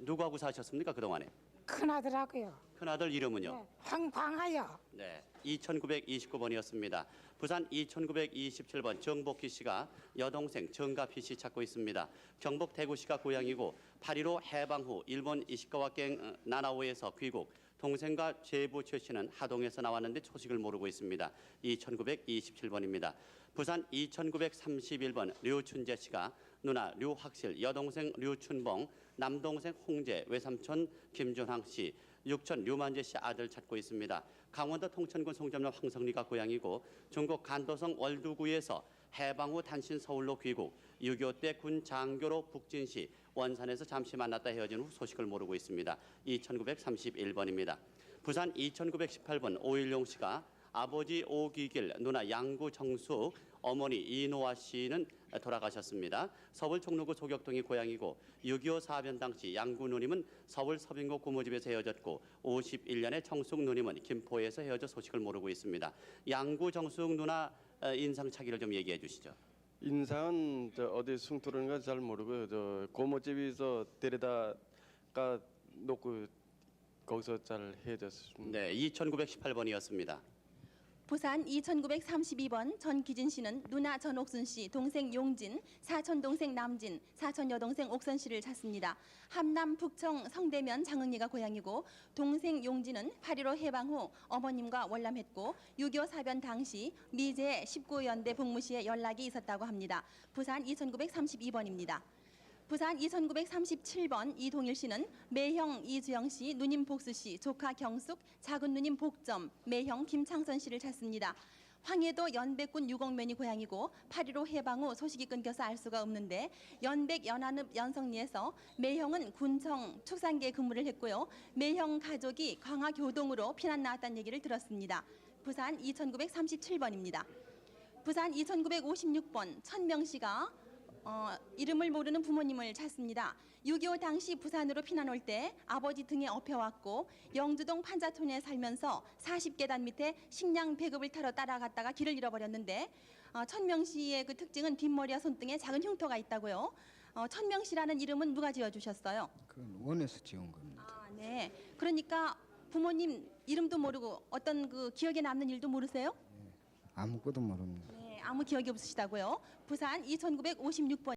누구하고 사셨습니까 그동안에?
큰아들하고요.
큰아들 이름은요?
황방하요.
네, 2929번이었습니다. 부산 2927번 정복희 씨가 여동생 정가피 씨 찾고 있습니다. 경북 대구시가 고향이고 8.15 해방 후 일본 이시카와경 나나오에서 귀국, 동생과 제부 최씨는 하동에서 나왔는데 소식을 모르고 있습니다. 2927번입니다. 부산 2931번 류춘재 씨가 누나 류학실, 여동생 류춘봉, 남동생 홍재, 외삼촌 김준황 씨, 육촌 류만재 씨 아들 찾고 있습니다. 강원도 통천군 송전면 황성리가 고향이고 중국 간도성 월두구에서 해방 후 단신 서울로 귀국, 6.25 때 군 장교로 북진시 원산에서 잠시 만났다 헤어진 후 소식을 모르고 있습니다. 2931번입니다. 부산 2918번 오일용 씨가 아버지 오기길, 누나 양구 정숙, 어머니 이노아 씨는 돌아가셨습니다. 서울 종로구 소격동이 고향이고 6.25 사변 당시 양구 누님은 서울 서빙고 고모집에서 헤어졌고 51년에 정숙 누님은 김포에서 헤어져 소식을 모르고 있습니다. 양구 정숙 누나 인상착의를 좀 얘기해 주시죠.
인상은 어디 숭투르는 잘 모르고요. 저 고모집에서 데려다가 놓고 거기서 잘 헤어졌습니다.
네, 2918번이었습니다.
부산 2932번 전기진 씨는 누나 전옥순 씨, 동생 용진, 사촌 동생 남진, 사촌 여동생 옥선 씨를 찾습니다. 함남 북청 성대면 장흥리가 고향이고 동생 용진은 8.15 해방 후 어머님과 월남했고 6.25 사변 당시 미제 19연대 복무시에 연락이 있었다고 합니다. 부산 2932번입니다. 부산 2937번 이동일 씨는 매형 이주영 씨, 누님 복수 씨, 조카 경숙, 작은 누님 복점, 매형 김창선 씨를 찾습니다. 황해도 연백군 유곡면이 고향이고 8.15 해방 후 소식이 끊겨서 알 수가 없는데 연백 연안읍 연성리에서 매형은 군청 축산계에 근무를 했고요. 매형 가족이 광화교동으로 피난 나왔다는 얘기를 들었습니다. 부산 2937번입니다. 부산 2956번 천명 씨가 이름을 모르는 부모님을 찾습니다. 6.25 당시 부산으로 피난 올 때 아버지 등에 업혀왔고 영주동 판자촌에 살면서 40계단 밑에 식량 배급을 타러 따라갔다가 길을 잃어버렸는데 천명 씨의 그 특징은 뒷머리와 손등에 작은 흉터가 있다고요. 천명 씨라는 이름은 누가 지어주셨어요?
그건 원에서 지은 겁니다.
아, 네. 그러니까 부모님 이름도 모르고 어떤 그 기억에 남는 일도 모르세요?
아무것도 모릅니다.
네, 아무 기억이 없으시다고요. 부산 2956번